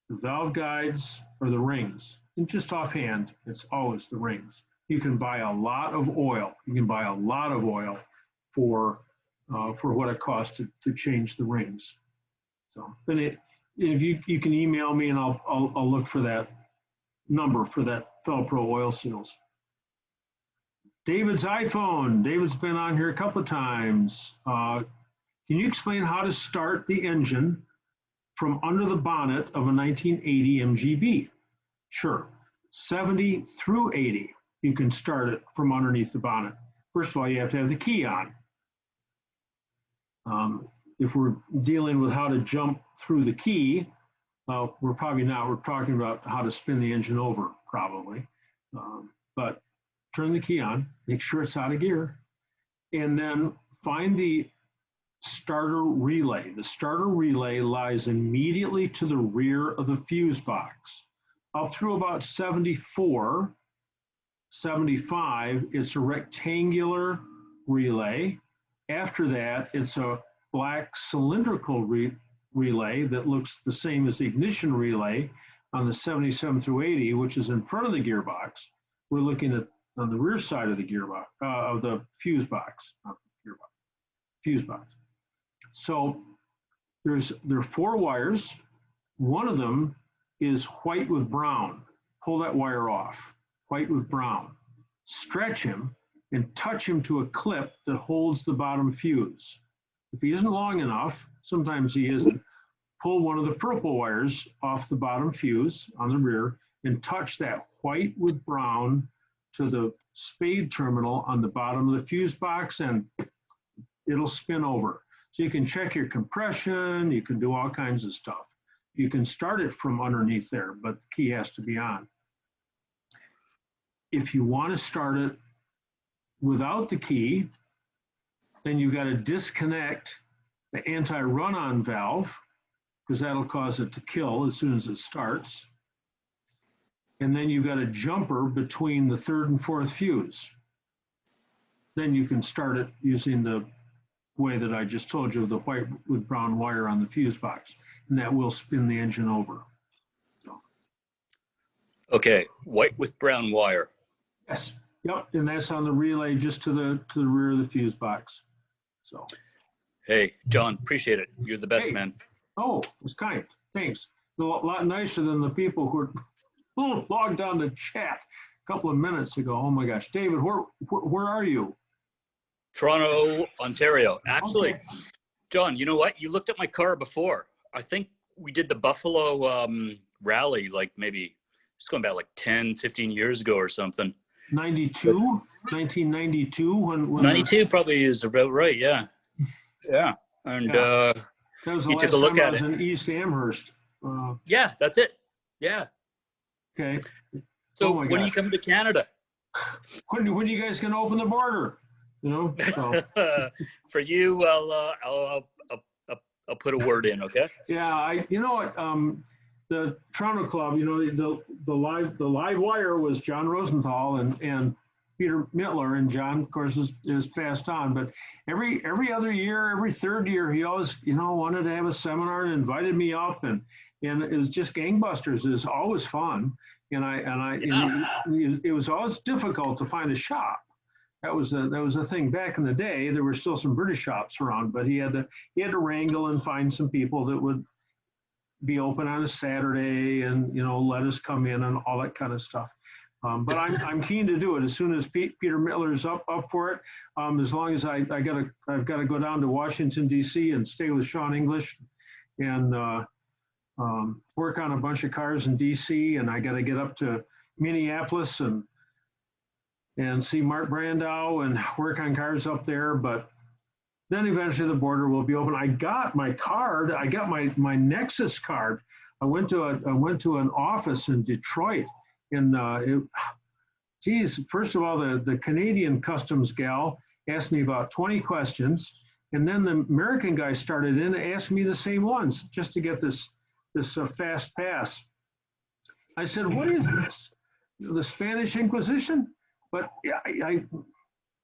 the valve guides or the rings. And just offhand, it's always the rings. You can buy a lot of oil. You can buy a lot of oil for what it costs to change the rings. So, and if you can email me and I'll look for that number for that Felpro oil seals. David's iPhone. David's been on here a couple of times. Can you explain how to start the engine from under the bonnet of a 1980 MGB? Sure. 70 through 80, you can start it from underneath the bonnet. First of all, you have to have the key on. If we're dealing with how to jump through the key, we're probably not. We're talking about how to spin the engine over, probably. But turn the key on, make sure it's out of gear, and then find the starter relay. The starter relay lies immediately to the rear of the fuse box. Up through about 74, 75, it's a rectangular relay. After that, it's a black cylindrical relay that looks the same as the ignition relay on the 77 through 80, which is in front of the gearbox. We're looking at on the rear side of the gearbox, of the fuse box, not the gearbox, fuse box. So there are 4 wires. One of them is white with brown. Pull that wire off, white with brown. Stretch him and touch him to a clip that holds the bottom fuse. If he isn't long enough, sometimes he isn't, pull one of the purple wires off the bottom fuse on the rear and touch that white with brown to the spade terminal on the bottom of the fuse box, and it'll spin over. So you can check your compression, you can do all kinds of stuff. You can start it from underneath there, but the key has to be on. If you want to start it without the key, then you've got to disconnect the anti-run-on valve, because that'll cause it to kill as soon as it starts. And then you've got a jumper between the 3rd and 4th fuse. Then you can start it using the way that I just told you, the white with brown wire on the fuse box, and that will spin the engine over. So. Okay, white with brown wire. Yes, yep, and that's on the relay just to the rear of the fuse box. So. Hey, John, appreciate it. You're the best, Hey. man. Oh, it's kind. Thanks. A lot nicer than the people who are logged on the chat a couple of minutes ago. Oh my gosh, David, where are you? Toronto, Ontario. Actually, Okay. John, you know what? You looked at my car before. I think we did the Buffalo rally, like maybe it's going back like 10, 15 years ago or something. 92, 1992. When 92 probably is about right. Yeah. Yeah. And Yeah. That was the you last took a look time I at was it. in East Amherst. Yeah, that's it. Yeah. Okay. So Oh my when are you gosh. coming to Canada? When are you guys gonna open the border? You know. So. For you, I'll put a word in. Okay. Yeah, you know what? The Toronto Club, you know, the live wire was John Rosenthal and Peter Mittler, and John, of course, is passed on. But every other year, every 3rd year, he always, you know, wanted to have a seminar and invited me up, and it was just gangbusters. It was always fun, and it was always difficult to find a shop. That was a thing back in the day. There were still some British shops around, but he had to wrangle and find some people that would be open on a Saturday and, you know, let us come in and all that kind of stuff. But I'm keen to do it as soon as Peter Mittler's up for it. As long as I've got to go down to Washington D.C. and stay with Sean English and work on a bunch of cars in D.C. and I got to get up to Minneapolis and and see Mark Brandow and work on cars up there. But then eventually the border will be open. I got my card. I got my Nexus card. I went to an office in Detroit, and first of all, the Canadian customs gal asked me about 20 questions, and then the American guy started in and asked me the same ones just to get this fast pass. I said, "What is this? The Spanish Inquisition?" But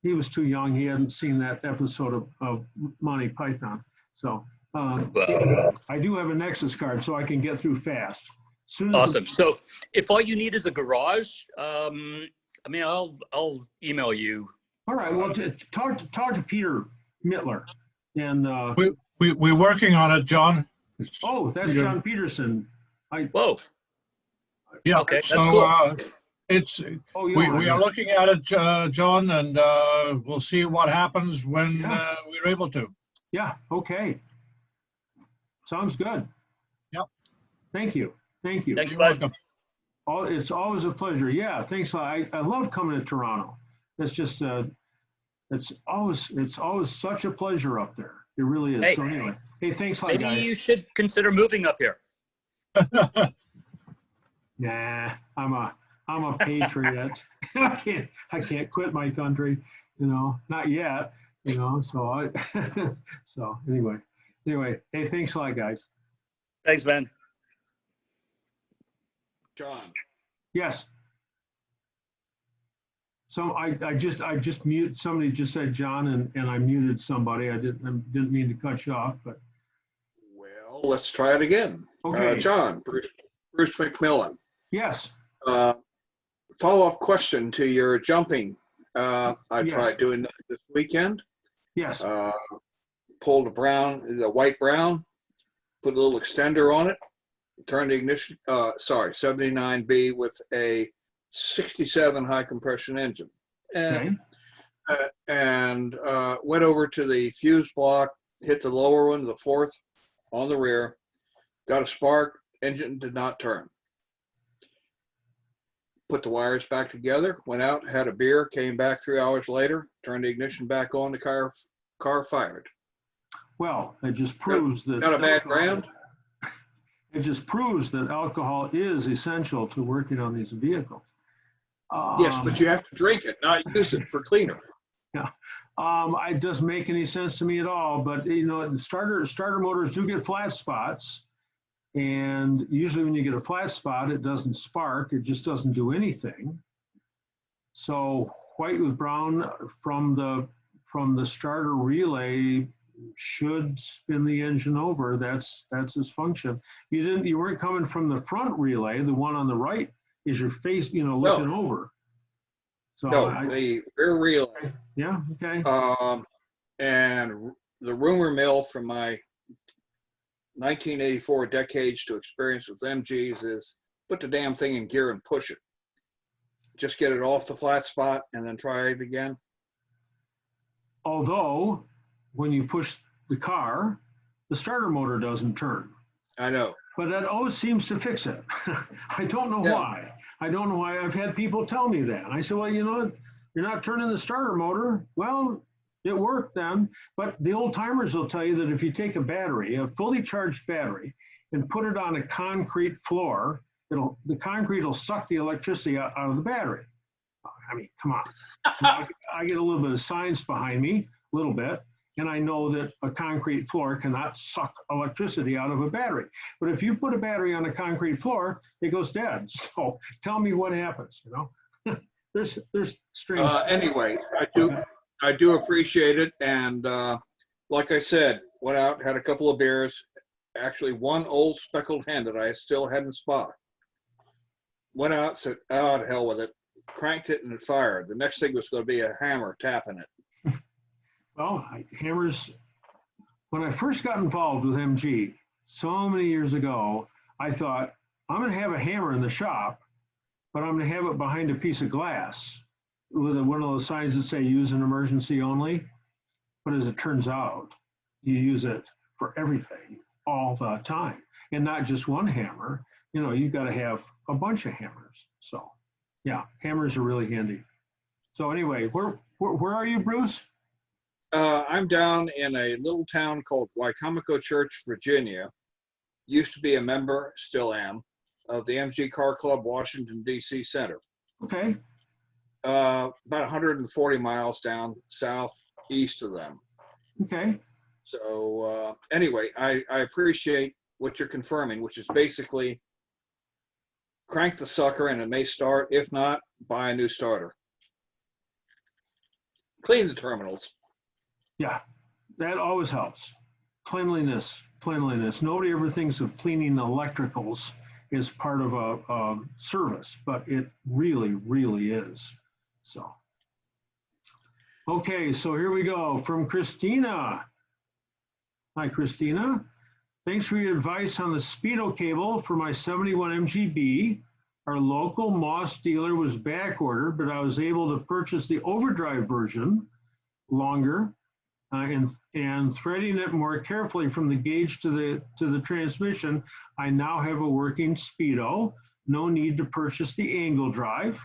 he was too young. He hadn't seen that episode of Monty Python. So I do have a Nexus card, so I can get through fast. Awesome. So if all you need is a garage, I mean, I'll email you. All right. Well, talk to Peter Mittler, and we're working on it, John. Oh, that's John Peterson. Whoa. Yeah. Okay. So That's cool. We are looking at it, John, and we'll see what happens when we're able to. Yeah. Okay. Sounds good. Yep. Thank you. Thank you. Thank you. Welcome. It's always a pleasure. Yeah. Thanks a lot. I love coming to Toronto. It's just it's always such a pleasure up there. It really is. Hey, so anyway, hey, thanks a lot, maybe guys. you should consider moving up here. Nah, I'm a patriot. I can't quit my country, not yet, so so anyway, hey, thanks a lot, guys. Thanks, man. John. Yes. So I just mute, somebody just said John, and I muted somebody. I didn't mean to cut you off, but. Well, let's try it again. Okay. John, Bruce McMillan. Yes. Follow-up question to your jumping. I Yes. tried doing that this weekend. Yes. Pulled the white brown, put a little extender on it, turned the ignition, 79B with a 67 high compression engine. And, went over to the fuse block, hit the lower one, the fourth on the rear, got a spark, engine did not turn. Put the wires back together, went out, had a beer, came back 3 hours later, turned the ignition back on, the car fired. Well, it just proves that. Got a bad ground? It just proves that alcohol is essential to working on these vehicles. Yes, but you have to drink it, not use it for cleaner. Yeah. It doesn't make any sense to me at all, but the starter motors do get flat spots. And usually when you get a flat spot, it doesn't spark, it just doesn't do anything. So white with brown from the starter relay should spin the engine over. That's its function. You weren't coming from the front relay. The one on the right is your face, looking over. So No, the rear relay. Yeah, okay. And the rumor mill from my 1984 decades to experience with MGs is put the damn thing in gear and push it. Just get it off the flat spot and then try it again. Although, when you push the car, the starter motor doesn't turn. I know. But that always seems to fix it. I don't know why. I don't know why. I've had people tell me that. I said, well, you're not turning the starter motor. Well, it worked then. But the old timers will tell you that if you take a fully charged battery, and put it on a concrete floor, the concrete will suck the electricity out of the battery. I mean, come on. I get a little bit of science behind me, a little bit. And I know that a concrete floor cannot suck electricity out of a battery. But if you put a battery on a concrete floor, it goes dead. So tell me what happens, There's strange. Anyway, I do appreciate it. And like I said, went out, had a couple of beers, actually one old speckled hen that I still hadn't spotted. Went out, said, oh, to hell with it. Cranked it and it fired. The next thing was going to be a hammer tapping it. Well, hammers, when I first got involved with MG so many years ago, I thought, I'm going to have a hammer in the shop, but I'm going to have it behind a piece of glass with one of those signs that say use in emergency only. But as it turns out, you use it for everything all the time, and not just one hammer. You've got to have a bunch of hammers. So yeah, hammers are really handy. So anyway, where are you, Bruce? I'm down in a little town called Wycomico Church, Virginia. Used to be a member, still am, of the MG Car Club, Washington, D.C. Center. Okay. About 140 miles down southeast of them. Okay. So anyway, I appreciate what you're confirming, which is basically crank the sucker and it may start. If not, buy a new starter. Clean the terminals. Yeah, that always helps. Cleanliness. Nobody ever thinks of cleaning electricals as part of a service, but it really, really is. So, okay, so here we go from Christina. Hi, Christina. Thanks for your advice on the Speedo cable for my 71 MGB. Our local Moss dealer was back ordered, but I was able to purchase the overdrive version longer and threading it more carefully from the gauge to the transmission. I now have a working Speedo. No need to purchase the angle drive.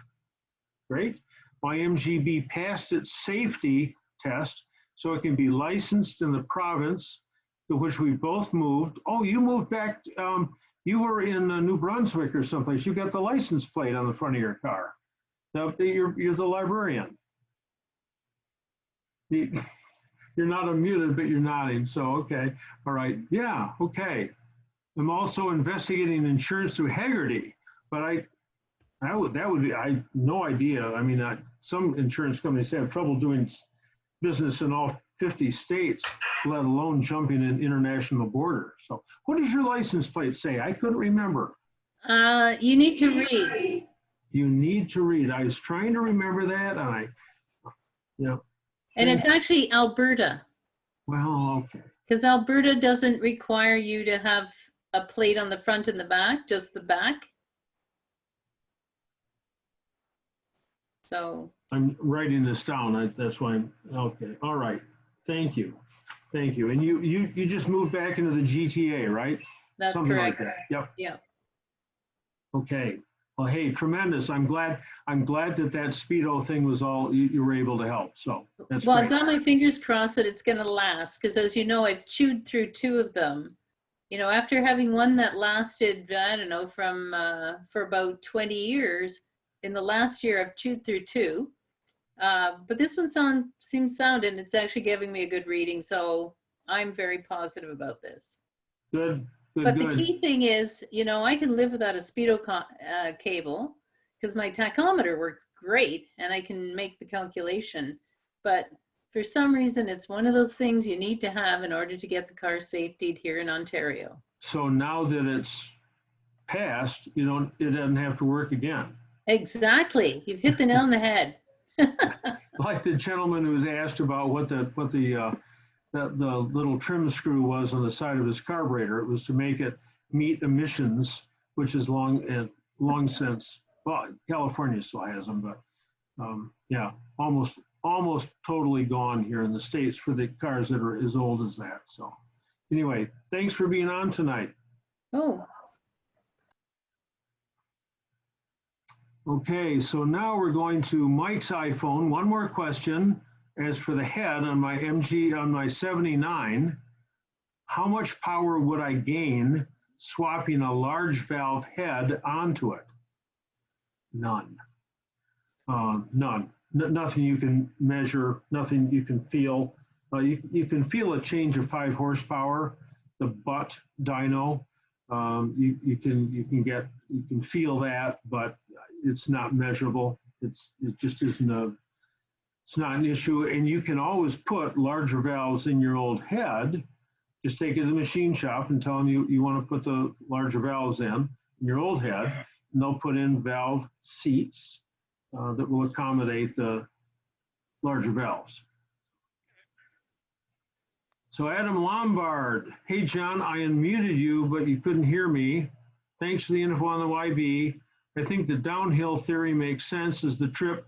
Great. My MGB passed its safety test, so it can be licensed in the province to which we both moved. Oh, you moved back, you were in New Brunswick or someplace. You got the license plate on the front of your car. Now, you're the librarian. You're not unmuted, but you're nodding, so okay. All right, yeah, okay. I'm also investigating insurance through Haggerty, but that would be, I no idea. I mean, some insurance companies have trouble doing business in all 50 states, let alone jumping an international border. So what does your license plate say? I couldn't remember. You need to read. You need to read. I was trying to remember that, and yeah. And it's actually Alberta. Well, okay. Because Alberta doesn't require you to have a plate on the front and the back, just the back. So. I'm writing this down. That's why I'm, okay. All right. Thank you. Thank you. And you just moved back into the GTA, right? That's Something correct. like that. Yep. Yeah. Okay. Well, hey, tremendous. I'm glad that Speedo thing was all you were able to help. So that's Well, great. I've got my fingers crossed that it's going to last, because as you know, I've chewed through 2 of them. You know, after having one that lasted, I don't know, from for about 20 years, in the last year I've chewed through 2. But this one seems sound, and it's actually giving me a good reading. So I'm very positive about this. Good. But the key thing is, you know, I can live without a Speedo cable because my tachometer works great and I can make the calculation. But for some reason, it's one of those things you need to have in order to get the car safetied here in Ontario. So now that it's passed, it doesn't have to work again. Exactly. You've hit the nail on the head. Like the gentleman who was asked about what the little trim screw was on the side of his carburetor. It was to make it meet emissions, which is long since, well, California still has them, but yeah, almost totally gone here in the States for the cars that are as old as that. So anyway, thanks for being on tonight. Oh. Okay, so now we're going to Mike's iPhone. One more question. As for the head on my 79, how much power would I gain swapping a large valve head onto it? None. None. Nothing you can measure, nothing you can feel. You can feel a change of 5 horsepower, the butt dyno. You can feel that, but it's not measurable. It just isn't it's not an issue, and you can always put larger valves in your old head. Just take it to the machine shop and tell them you want to put the larger valves in your old head, and they'll put in valve seats that will accommodate the larger valves. So Adam Lombard, hey John, I unmuted you, but you couldn't hear me. Thanks for the info on the YB. I think the downhill theory makes sense as the trip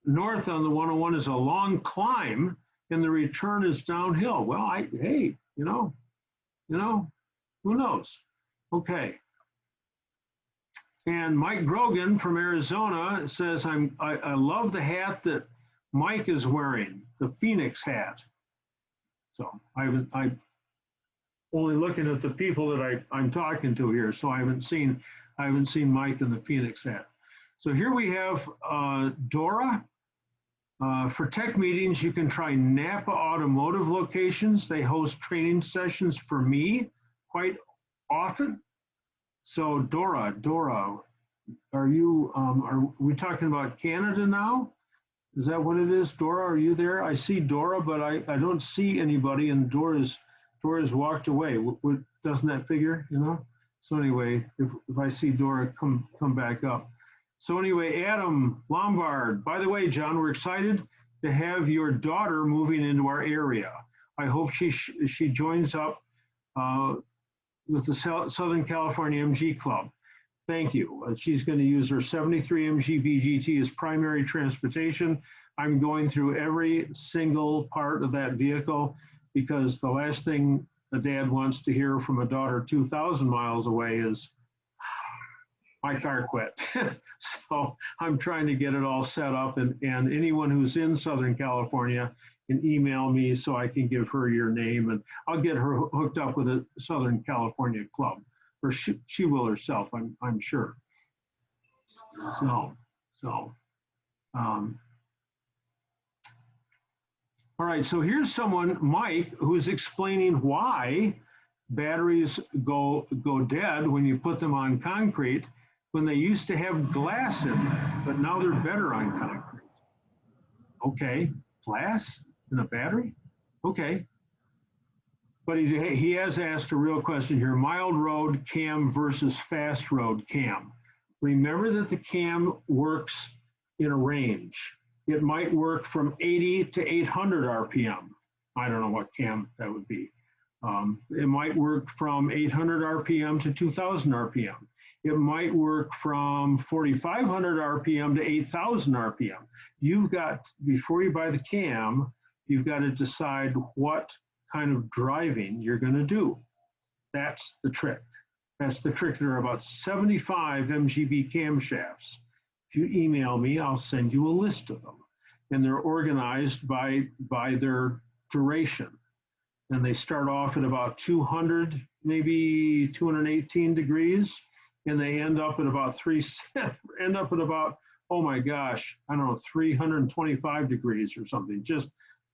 north on the 101 is a long climb and the return is downhill. Well, hey, who knows? Okay. And Mike Grogan from Arizona says, I love the hat that Mike is wearing, the Phoenix hat. So I'm only looking at the people that I'm talking to here, so I haven't seen Mike in the Phoenix hat. So here we have Dora. For tech meetings, you can try Napa Automotive locations. They host training sessions for me quite often. So Dora, are we talking about Canada now? Is that what it is? Dora, are you there? I see Dora, but I don't see anybody, and Dora's walked away. Doesn't that figure, you know? So anyway, if I see Dora, come back up. So anyway, Adam Lombard, by the way, John, we're excited to have your daughter moving into our area. I hope she joins up with the Southern California MG Club. Thank you. She's going to use her 73 MG BGT as primary transportation. I'm going through every single part of that vehicle because the last thing a dad wants to hear from a daughter 2,000 miles away is, my car quit. So I'm trying to get it all set up, and anyone who's in Southern California can email me so I can give her your name, and I'll get her hooked up with a Southern California club, or she will herself, I'm sure. All right, so here's someone, Mike, who's explaining why batteries go dead when you put them on concrete, when they used to have glass in them, but now they're better on concrete. Okay, glass in a battery? Okay. But he has asked a real question here, mild road cam versus fast road cam. Remember that the cam works in a range. It might work from 80 to 800 RPM. I don't know what cam that would be. It might work from 800 RPM to 2000 RPM. It might work from 4,500 RPM to 8,000 RPM. You've got, before you buy the cam, you've got to decide what kind of driving you're going to do. That's the trick. That's the trick. There are about 75 MGB camshafts. If you email me, I'll send you a list of them. And they're organized by their duration. And they start off at about 200, maybe 218 degrees. And they end up at about oh my gosh, I don't know, 325 degrees or something. Just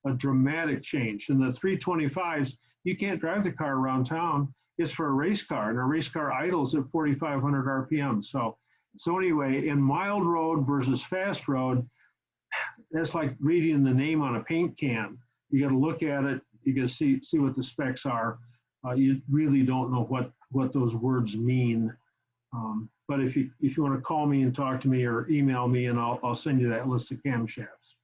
a dramatic change. And the 325s, you can't drive the car around town. It's for a race car, and a race car idles at 4,500 RPM. So anyway, in mild road versus fast road, that's like reading the name on a paint can. You got to look at it. You got to see what the specs are. You really don't know what those words mean. But if you want to call me and talk to me or email me, and I'll send you that list of camshafts.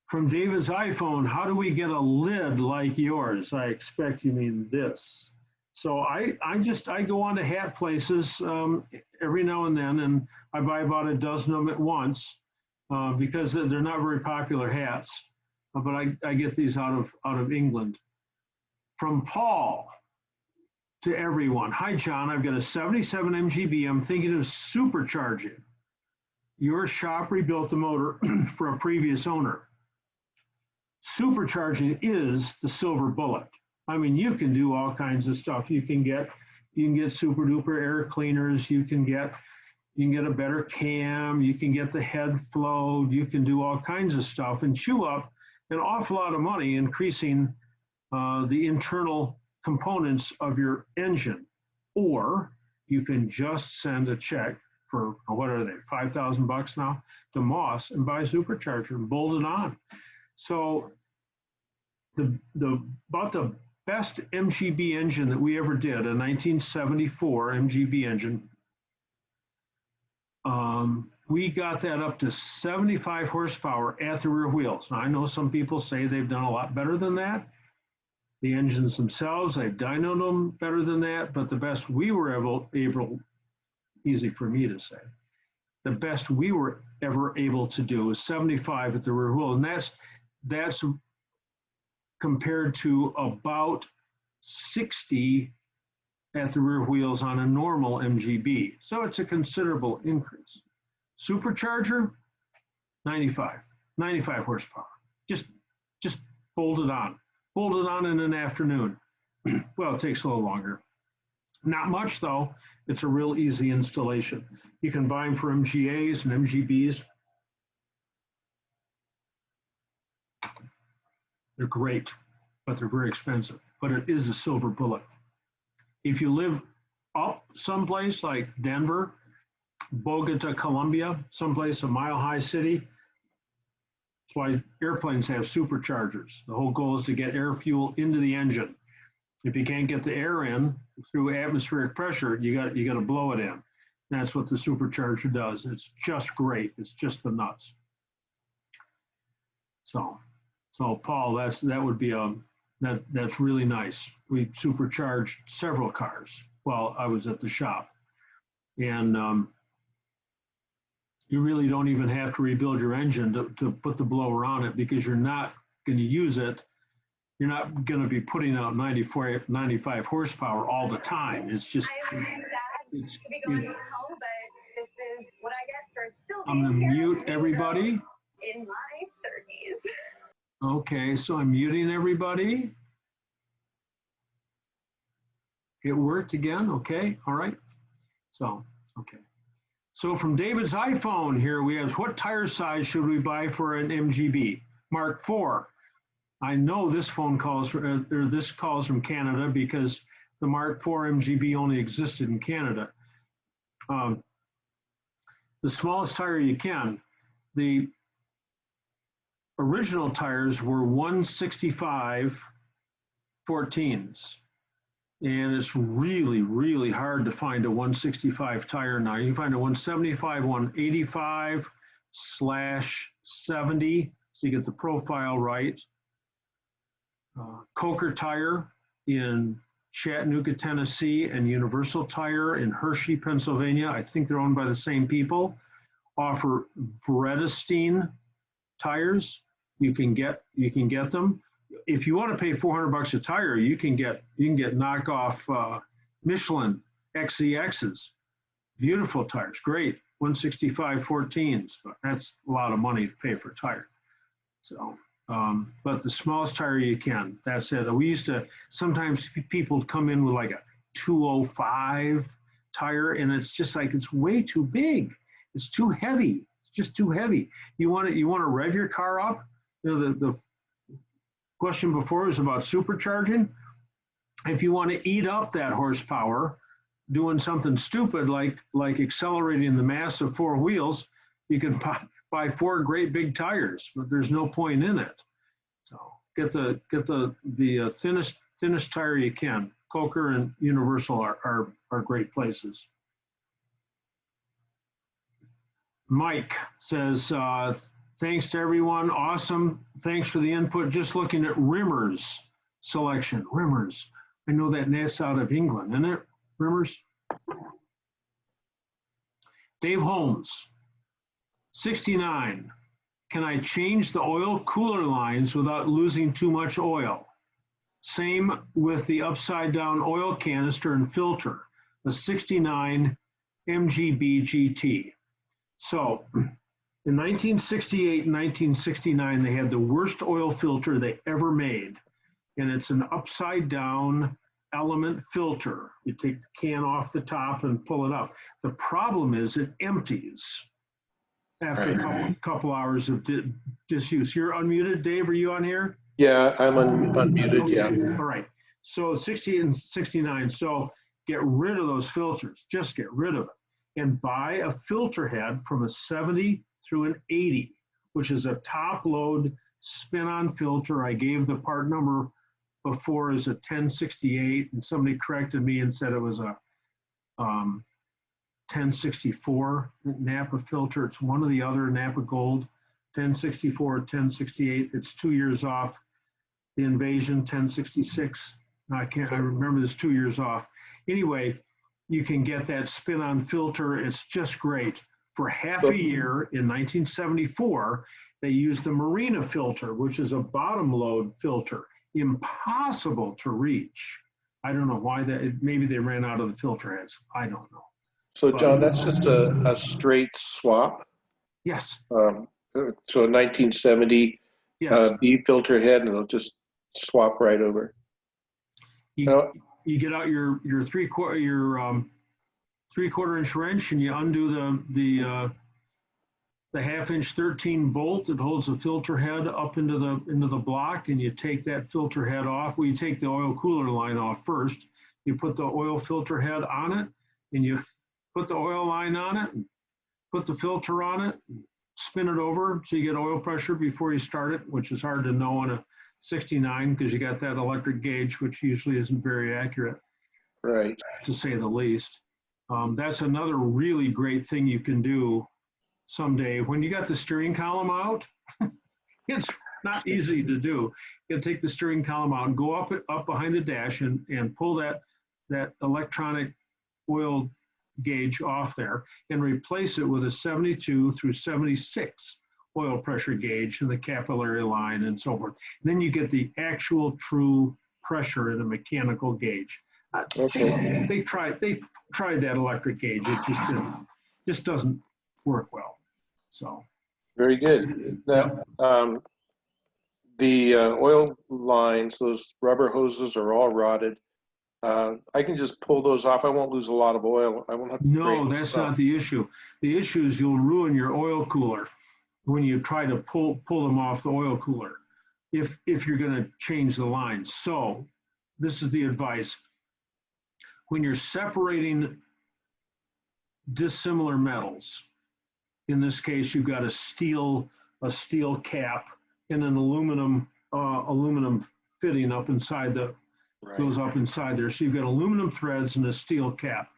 From David's iPhone, how do we get a lid like yours? I expect you mean this. So I go on to hat places every now and then, and I buy about a dozen of them at once because they're not very popular hats. But I get these out of England. From Paul to everyone. Hi, John. I've got a 77 MGB. I'm thinking of supercharging. Your shop rebuilt the motor for a previous owner. Supercharging is the silver bullet. I mean, you can do all kinds of stuff. You can get super duper air cleaners. You can get a better cam. You can get the head flowed. You can do all kinds of stuff and chew up an awful lot of money increasing the internal components of your engine. Or you can just send a check for, what are they, $5,000 now, to Moss and buy a supercharger and bolt it on. So about the best MGB engine that we ever did, a 1974 MGB engine, we got that up to 75 horsepower at the rear wheels. Now, I know some people say they've done a lot better than that. The engines themselves, I've dynoed them better than that, but the best we were able, easy for me to say, the best we were ever able to do is 75 at the rear wheels. And that's compared to about 60 at the rear wheels on a normal MGB. So it's a considerable increase. Supercharger, 95 horsepower. Just bolt it on. Bolt it on in an afternoon. Well, it takes a little longer. Not much though. It's a real easy installation. You can buy them for MGAs and MGBs. They're great, but they're very expensive. But it is a silver bullet. If you live up someplace like Denver, Bogota, Colombia, someplace a mile-high city, that's why airplanes have superchargers. The whole goal is to get air fuel into the engine. If you can't get the air in through atmospheric pressure, you got to blow it in. That's what the supercharger does. It's just great. It's just the nuts. So Paul, that's really nice. We supercharged several cars while I was at the shop, and you really don't even have to rebuild your engine to put the blower on it, because you're not going to use it. You're not going to be putting out 95 horsepower all the time. It's just, I'm going to mute everybody. In my 30s. Okay, so I'm muting everybody. It worked again. Okay, all right. So, okay. So from David's iPhone here, we have, what tire size should we buy for an MGB? Mark IV. I know this phone calls, or this calls from Canada, because the Mark IV MGB only existed in Canada. The smallest tire you can. The original tires were 165 14s. And it's really, really hard to find a 165 tire now. You can find a 175, 185/70, so you get the profile right. Coker Tire in Chattanooga, Tennessee, and Universal Tire in Hershey, Pennsylvania, I think they're owned by the same people, offer Vredestein tires. You can get them. If you want to pay $400 a tire, you can get knockoff Michelin XCXs. Beautiful tires, great 165 14s, but that's a lot of money to pay for a tire. So, but the smallest tire you can. That's it. We used to, sometimes people come in with like a 205 tire, and it's just like, it's way too big. It's too heavy. It's just too heavy. You want to rev your car up. You know, the question before was about supercharging. If you want to eat up that horsepower, doing something stupid like accelerating the mass of four wheels, you can buy 4 great big tires, but there's no point in it. So get the thinnest tire you can. Coker and Universal are great places. Mike says, thanks to everyone. Awesome. Thanks for the input. Just looking at Rimmer's selection. Rimmer's. I know that's out of England, isn't it? Rimmer's. Dave Holmes. 69. Can I change the oil cooler lines without losing too much oil? Same with the upside down oil canister and filter. A 69 MGB GT. So in 1968 and 1969, they had the worst oil filter they ever made. And it's an upside down element filter. You take the can off the top and pull it up. The problem is it empties after a couple hours of disuse. You're unmuted, Dave. Are you on here? Yeah, I'm unmuted, Okay. yeah. All right. So 60 and 69. So get rid of those filters. Just get rid of it. And buy a filter head from a 70 through an 80, which is a top load spin-on filter. I gave the part number before as a 1068, and somebody corrected me and said it was a 1064 Napa filter. It's one of the other Napa Gold, 1064, 1068. It's 2 years off the Invasion, 1066. I remember this 2 years off. Anyway, you can get that spin-on filter. It's just great. For half a year in 1974, they used the Marina filter, which is a bottom load filter. Impossible to reach. I don't know why maybe they ran out of the filter heads. I don't know. So John, that's just a straight swap? Yes. So a 1970 Yes. B filter head, and it'll just swap right over. You get out your 3/4 inch wrench, and you undo the 1/2 inch 13 bolt that holds the filter head up into the block, and you take that filter head off. Well, you take the oil cooler line off first. You put the oil filter head on it, and you put the oil line on it, and put the filter on it, and spin it over so you get oil pressure before you start it, which is hard to know on a 69 because you got that electric gauge, which usually isn't very accurate, right, to say the least. That's another really great thing you can do someday. When you got the steering column out, it's not easy to do. You take the steering column out and go up behind the dash and pull that electronic oil gauge off there and replace it with a 72 through 76 oil pressure gauge in the capillary line and so forth. And then you get the actual true pressure in a mechanical gauge. Okay. They tried that electric gauge. It just doesn't work well. So Very good. Now, the oil lines, those rubber hoses are all rotted. I can just pull those off. I won't lose a lot of oil. I won't have to drain no, the that's stuff. not the issue. The issue is you'll ruin your oil cooler when you try to pull them off the oil cooler if you're going to change the line. So this is the advice. When you're separating dissimilar metals, in this case, you've got a steel cap and an aluminum fitting up inside goes up inside there. So you've got aluminum threads and a steel cap.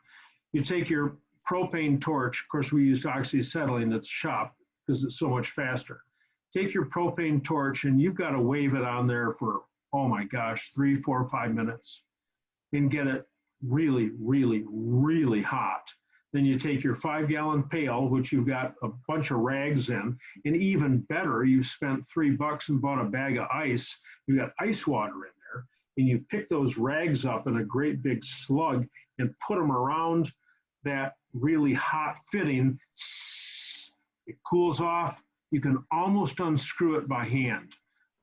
You take your propane torch. Of course, we used oxyacetylene at the shop because it's so much faster. Take your propane torch and you've got to wave it on there for, oh my gosh, 3, 4, 5 minutes and get it really, really, really hot. Then you take your 5-gallon pail, which you've got a bunch of rags in, and even better, you spent $3 and bought a bag of ice. You got ice water in there, and you pick those rags up in a great big slug and put them around that really hot fitting. It cools off. You can almost unscrew it by hand.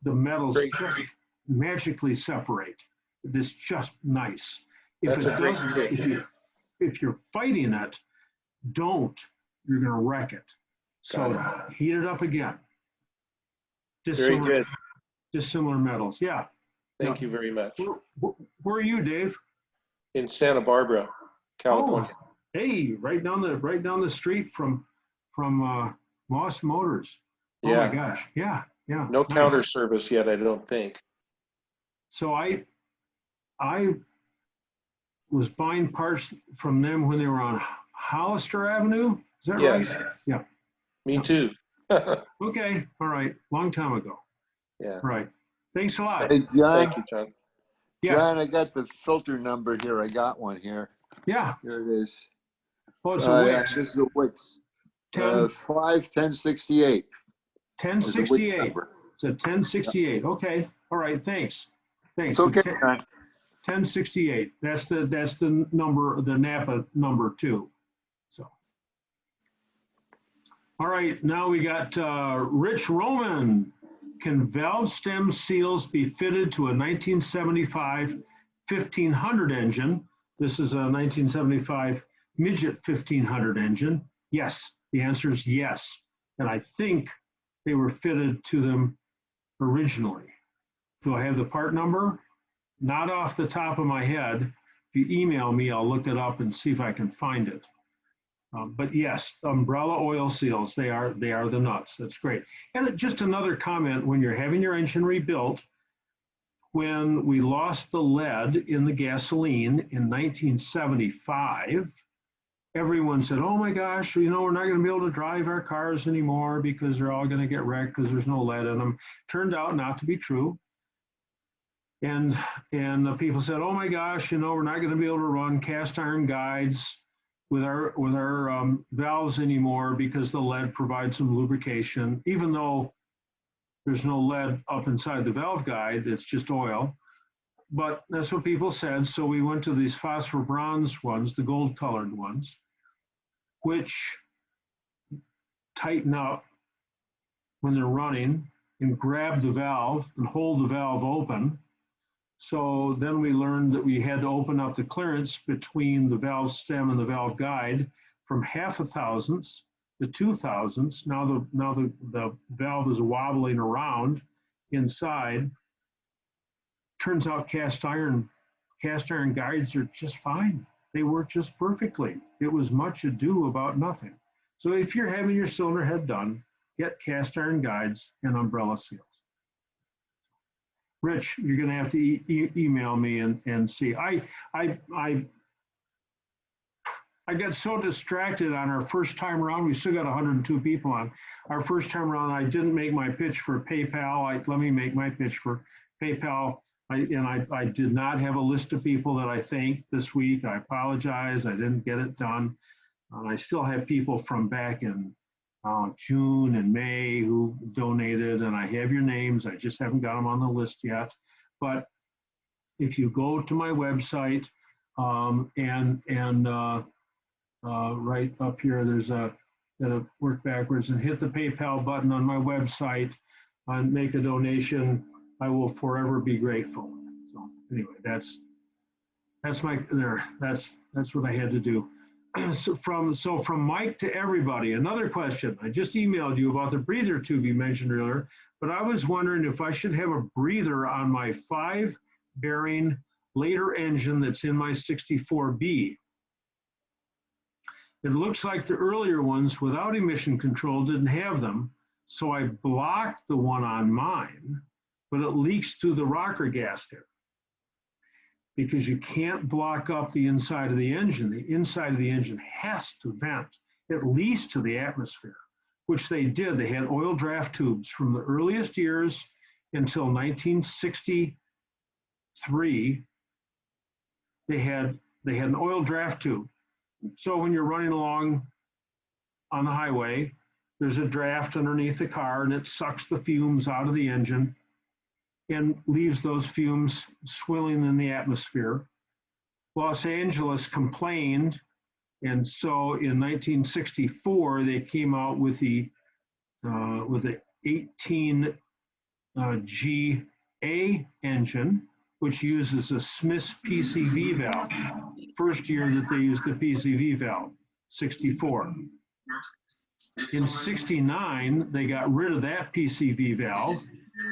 The metals just magically separate. It's just nice. If it doesn't, if you're fighting it, don't. You're going to wreck it. So heat it up again. Very good. Dissimilar metals. Yeah. Thank you very much. Where are you, Dave? In Santa Barbara, California. Oh, hey, right down the street from Moss Motors. Oh Yeah. my gosh. Yeah. Yeah. No Nice. counter service yet, I don't think. So I was buying parts from them when they were on Hollister Avenue. Is that Yes. right? Yeah. Me too. Okay. All right. Long time ago. Yeah. Right. Thanks a lot. Hey, John. Thank you, John. Yes. John, I got the filter number here. I got one here. Yeah. Here it is. Oh, it's a Wix. This is a Wix. 51068. 1068. It's a 1068. Okay. All right. Thanks. It's okay, John. 1068. That's the number, the Napa number 2. So. All right. Now we got Rich Roman. Can valve stem seals be fitted to a 1975 1500 engine? This is a 1975 midget 1500 engine. Yes. The answer is yes. And I think they were fitted to them originally. Do I have the part number? Not off the top of my head. If you email me, I'll look it up and see if I can find it. But yes, umbrella oil seals, they are the nuts. That's great. And just another comment, when you're having your engine rebuilt, when we lost the lead in the gasoline in 1975, everyone said, oh my gosh, we're not going to be able to drive our cars anymore because they're all going to get wrecked because there's no lead in them. Turned out not to be true. And the people said, oh my gosh, we're not going to be able to run cast iron guides with our valves anymore because the lead provides some lubrication, even though there's no lead up inside the valve guide, it's just oil. but that's what people said. So we went to these phosphor bronze ones, the gold colored ones, which tighten up when they're running and grab the valve and hold the valve open. So then we learned that we had to open up the clearance between the valve stem and the valve guide from 0.5 thousandths to 2 thousandths. Now the valve is wobbling around inside. Turns out cast iron guides are just fine. They work just perfectly. It was much ado about nothing. So if you're having your cylinder head done, get cast iron guides and umbrella seals. Rich, you're going to have to email me and see. I got so distracted on our first time around. We still got 102 people on. Our first time around, I didn't make my pitch for PayPal. Let me make my pitch for PayPal. I did not have a list of people that I thanked this week. I apologize. I didn't get it done. I still have people from back in June and May who donated, and I have your names. I just haven't got them on the list yet. But if you go to my website right up here, there's gotta work backwards and hit the PayPal button on my website and make a donation. I will forever be grateful. So anyway, that's what I had to do. So from Mike to everybody, another question. I just emailed you about the breather tube you mentioned earlier, but I was wondering if I should have a breather on my 5-bearing later engine that's in my 64B. It looks like the earlier ones without emission control didn't have them, so I blocked the one on mine, but it leaks through the rocker gasket. Because you can't block up the inside of the engine. The inside of the engine has to vent at least to the atmosphere, which they did. They had oil draft tubes from the earliest years until 1963. They had an oil draft tube. So when you're running along on the highway, there's a draft underneath the car and it sucks the fumes out of the engine and leaves those fumes swilling in the atmosphere. Los Angeles complained, and so in 1964 they came out with the 18GA engine, which uses a Smith's PCV valve. First year that they used the PCV valve, 64. In 69, they got rid of that PCV valve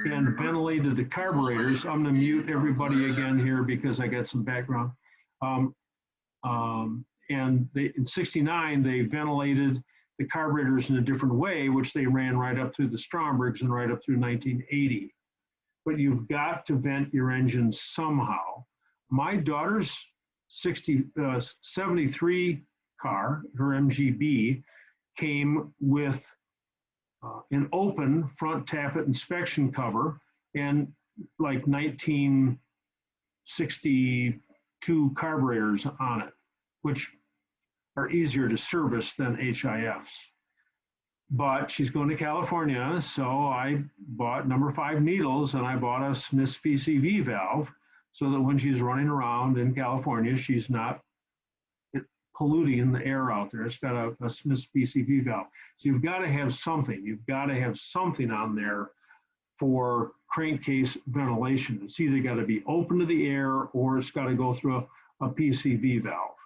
and ventilated the carburetors. I'm going to mute everybody again here because I got some background. In 69, they ventilated the carburetors in a different way, which they ran right up through the Strombergs and right up through 1980. But you've got to vent your engine somehow. My daughter's 73 car, her MGB, came with an open front tappet inspection cover and like 1962 carburetors on it, which are easier to service than HIFs. But she's going to California, so I bought number 5 needles and I bought a Smith's PCV valve so that when she's running around in California, she's not polluting the air out there. It's got a Smith's PCV valve. So you've got to have something. You've got to have something on there for crankcase ventilation. It's either got to be open to the air or it's got to go through a PCV valve.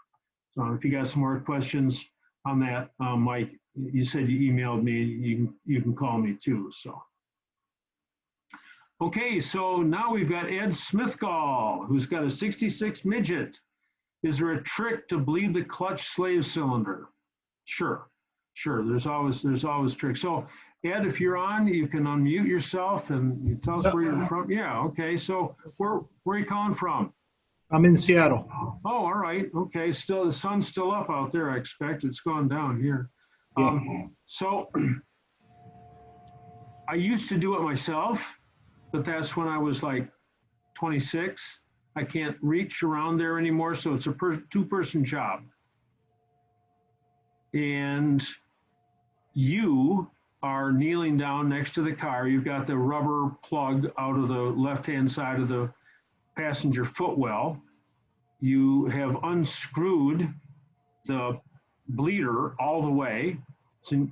So if you got some more questions on that, Mike, you said you emailed me. You can call me too. So. Okay, so now we've got Ed Smithgall, who's got a 66 midget. Is there a trick to bleed the clutch slave cylinder? Sure. There's always tricks. So Ed, if you're on, you can unmute yourself and you tell us where you're from. Yeah. Okay. So where are you calling from? I'm in Seattle. Oh, all right. Okay. Still, the sun's still up out there. I expect it's gone down here. So I used to do it myself, but that's when I was like 26. I can't reach around there anymore, so it's a two-person job. And you are kneeling down next to the car. You've got the rubber plug out of the left-hand side of the passenger footwell. You have unscrewed the bleeder all the way.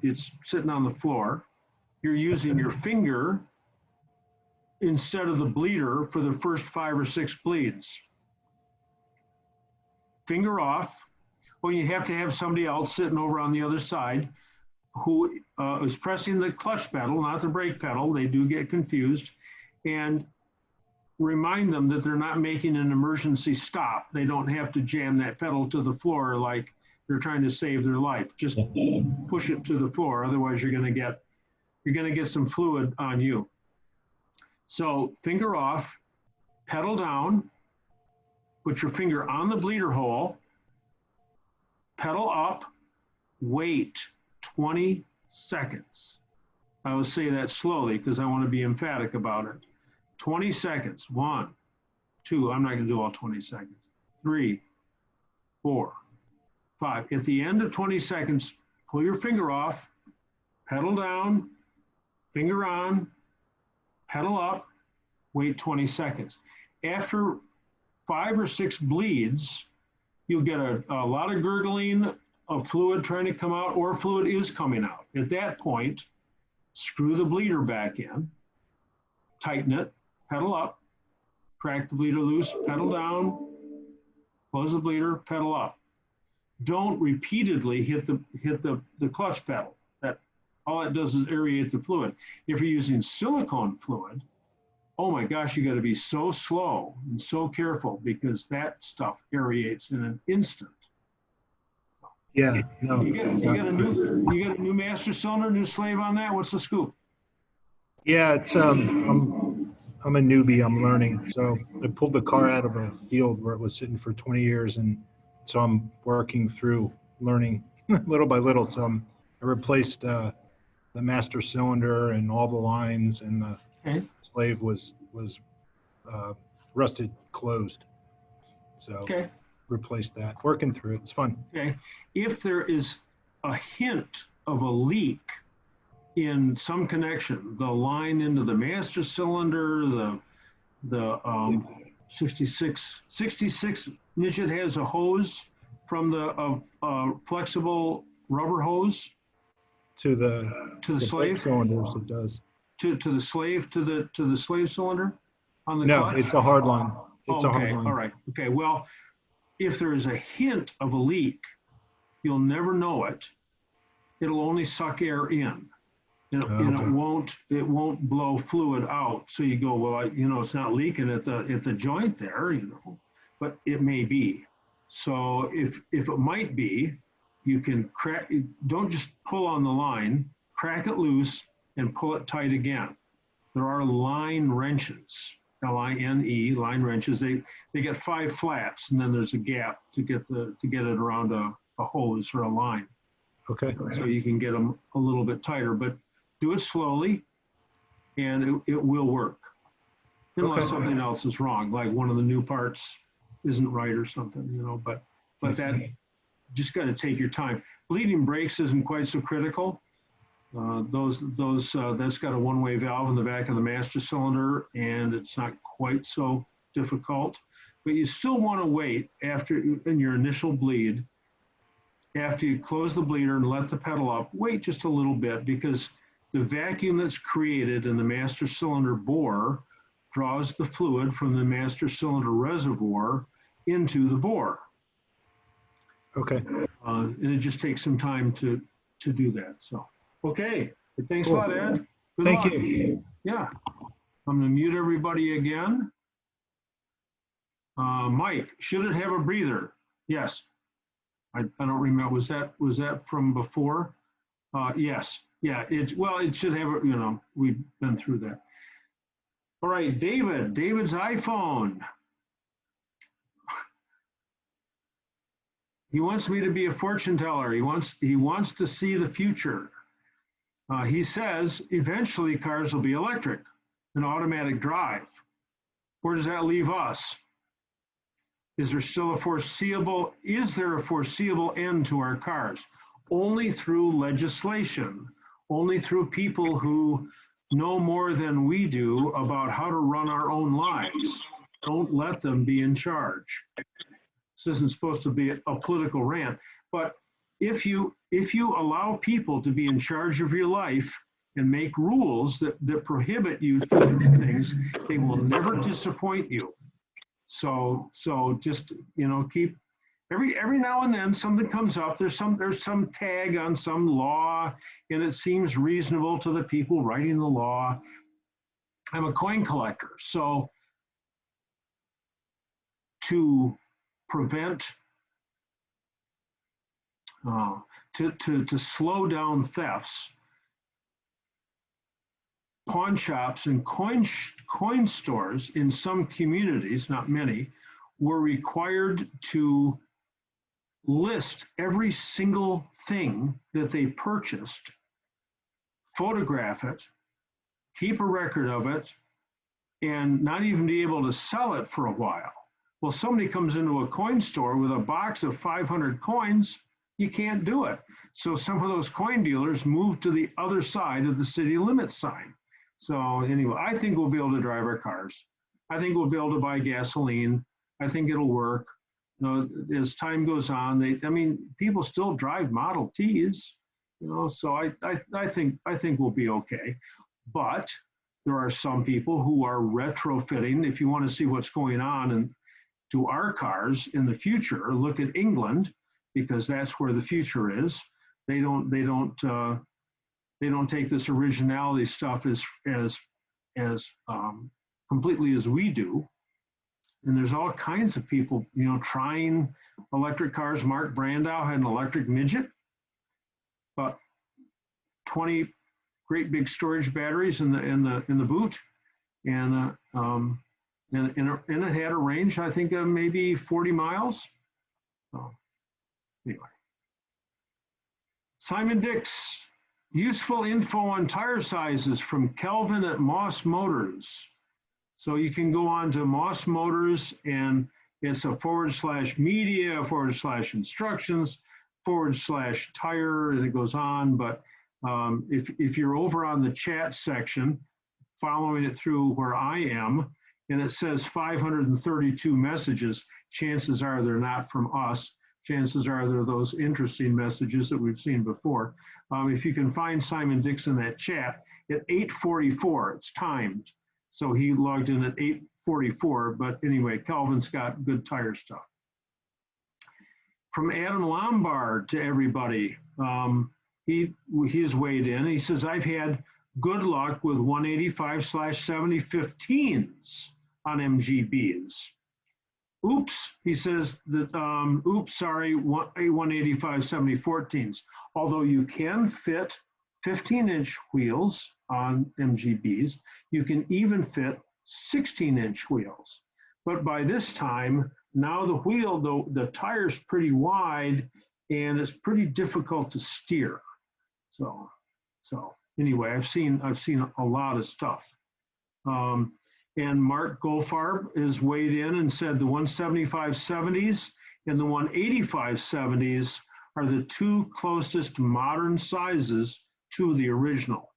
It's sitting on the floor. You're using your finger instead of the bleeder for the first 5 or 6 bleeds. Finger off. Well, you have to have somebody else sitting over on the other side who is pressing the clutch pedal, not the brake pedal. They do get confused. And remind them that they're not making an emergency stop. They don't have to jam that pedal to the floor like they're trying to save their life. Just push it to the floor. Otherwise, you're going to get some fluid on you. So finger off, pedal down, put your finger on the bleeder hole, pedal up, wait 20 seconds. I will say that slowly because I want to be emphatic about it. 20 seconds. 1, 2, I'm not going to do all 20 seconds. 3, 4, 5. At the end of 20 seconds, pull your finger off, pedal down, finger on, pedal up, wait 20 seconds. After 5 or 6 bleeds, you'll get a lot of gurgling of fluid trying to come out, or fluid is coming out. At that point, screw the bleeder back in, tighten it, pedal up, crack the bleeder loose, pedal down, close the bleeder, pedal up. Don't repeatedly hit the clutch pedal. That all it does is aerate the fluid. If you're using silicone fluid, oh my gosh, you got to be so slow and so careful because that stuff aerates in an instant. Yeah. No. You got a new master cylinder, new slave on that. What's the scoop? Yeah, it's I'm a newbie. I'm learning. So I pulled the car out of a field where it was sitting for 20 years, and so I'm working through learning little by little. So I replaced the master cylinder and all the lines, and the slave was rusted closed. So replaced that. Working through it. It's fun. Okay. If there is a hint of a leak in some connection, the line into the master cylinder, the 66 Midget has a hose from the flexible rubber hose to the slave cylinders. It does to the slave to the slave cylinder on the no clutch? It's a hard line. It's a hard Okay, line. all right. Okay, well, if there is a hint of a leak, you'll never know it. It'll only suck air in. And it won't blow fluid out. So you go, well, it's not leaking at the joint there, but it may be. So if it might be, you can crack. Don't just pull on the line, crack it loose and pull it tight again. There are line wrenches, L-I-N-E, line wrenches. They get 5 flats, and then there's a gap to get it around a hose or a line. Okay. So you can get them a little bit tighter, but do it slowly, and it will work. Unless something else is wrong, like one of the new parts isn't right or something, but that just got to take your time. Bleeding brakes isn't quite so critical. That's got a one-way valve in the back of the master cylinder, and it's not quite so difficult. But you still want to wait in your initial bleed. After you close the bleeder and let the pedal up, wait just a little bit, because the vacuum that's created in the master cylinder bore draws the fluid from the master cylinder reservoir into the bore. Okay. And it just takes some time to do that. So, okay. Thanks a lot, Ed. Good Thank luck. you. Yeah. I'm going to mute everybody again. Mike, should it have a breather? Yes. I don't remember. Was that from before? Yes. Yeah. It should have. We've been through that. All right, David's iPhone. He wants me to be a fortune teller. He wants to see the future. He says eventually cars will be electric and automatic drive. Where does that leave us? Is there a foreseeable end to our cars? Only through legislation, only through people who know more than we do about how to run our own lives. Don't let them be in charge. This isn't supposed to be a political rant, but if you allow people to be in charge of your life and make rules that prohibit you from doing things, they will never disappoint you. So just, keep every now and then something comes up. There's some tag on some law, and it seems reasonable to the people writing the law. I'm a coin collector, so to prevent to slow down thefts, pawn shops and coin stores in some communities, not many, were required to list every single thing that they purchased, photograph it, keep a record of it, and not even be able to sell it for a while. Well, somebody comes into a coin store with a box of 500 coins, you can't do it. So some of those coin dealers moved to the other side of the city limit sign. So anyway, I think we'll be able to drive our cars. I think we'll be able to buy gasoline. I think it'll work. As time goes on, people still drive Model Ts, so I think we'll be okay. But there are some people who are retrofitting. If you want to see what's going on to our cars in the future, look at England, because that's where the future is. They don't take this originality stuff as completely as we do. And there's all kinds of people, trying electric cars. Mark Brandau had an electric midget, but 20 great big storage batteries in the boot, and it had a range, I think, of maybe 40 miles. So anyway, Simon Dix, useful info on tire sizes from Kelvin at Moss Motors. So you can go on to Moss Motors, and it's a /media, /instructions, /tire, and it goes on. But if you're over on the chat section, following it through where I am, and it says 532 messages, chances are they're not from us. Chances are they're those interesting messages that we've seen before. If you can find Simon Dix in that chat, at 8:44, it's timed. So he logged in at 8:44, but anyway, Calvin's got good tire stuff. From Adam Lombard to everybody, he's weighed in. He says, I've had good luck with 185/7015s on MGBs. Oops, he says that, 185/7014s. Although you can fit 15-inch wheels on MGBs, you can even fit 16-inch wheels. But by this time, now the wheel, the tire's pretty wide, and it's pretty difficult to steer. So anyway, I've seen a lot of stuff. And Mark Goldfarb is weighed in and said the 175/70s and the 185/70s are the two closest modern sizes to the original.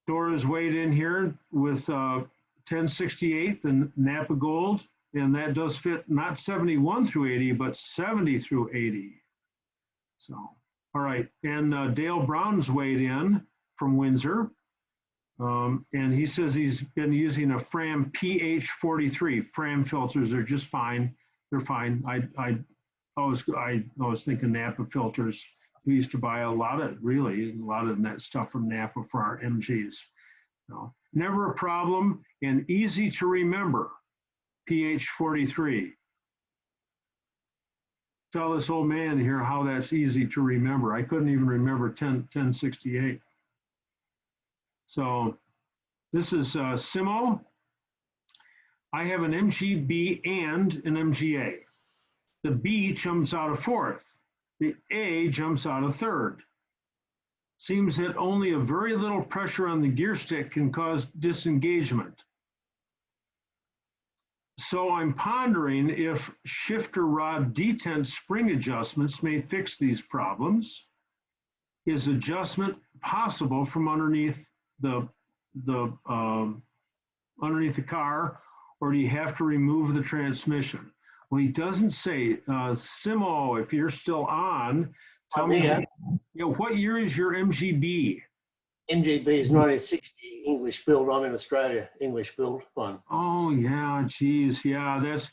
Dora's weighed in here with 1068, the Napa Gold, and that does fit not 71 through 80, but 70 through 80. So, all right, and Dale Brown's weighed in from Windsor, and he says he's been using a Fram PH43. Fram filters are just fine. They're fine. I was thinking Napa filters. We used to buy a lot of that stuff from Napa for our MGs. No, never a problem and easy to remember. PH43. Tell this old man here how that's easy to remember. I couldn't even remember 1068. So this is Simo. I have an MGB and an MGA. The B jumps out of fourth. The A jumps out of third. Seems that only a very little pressure on the gear stick can cause disengagement. So I'm pondering if shifter rod detent spring adjustments may fix these problems. Is adjustment possible from underneath the underneath the car, or do you have to remove the transmission? Well, he doesn't say. Simo, if you're still on, tell me, what year is your MGB? MGB is 1960, English build. I'm in Australia, English build one. Oh yeah, geez, yeah, that's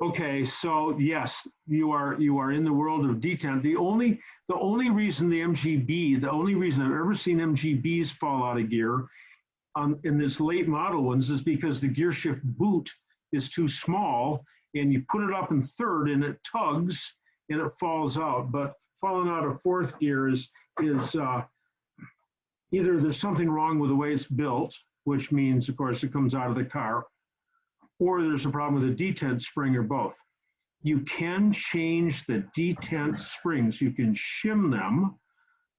okay. So yes, you are in the world of detent. The only reason the only reason I've ever seen MGBs fall out of gear in this late model ones is because the gear shift boot is too small, and you put it up in third and it tugs and it falls out. But falling out of fourth gear is either there's something wrong with the way it's built, which means, of course, it comes out of the car, or there's a problem with the detent spring, or both. You can change the detent springs. You can shim them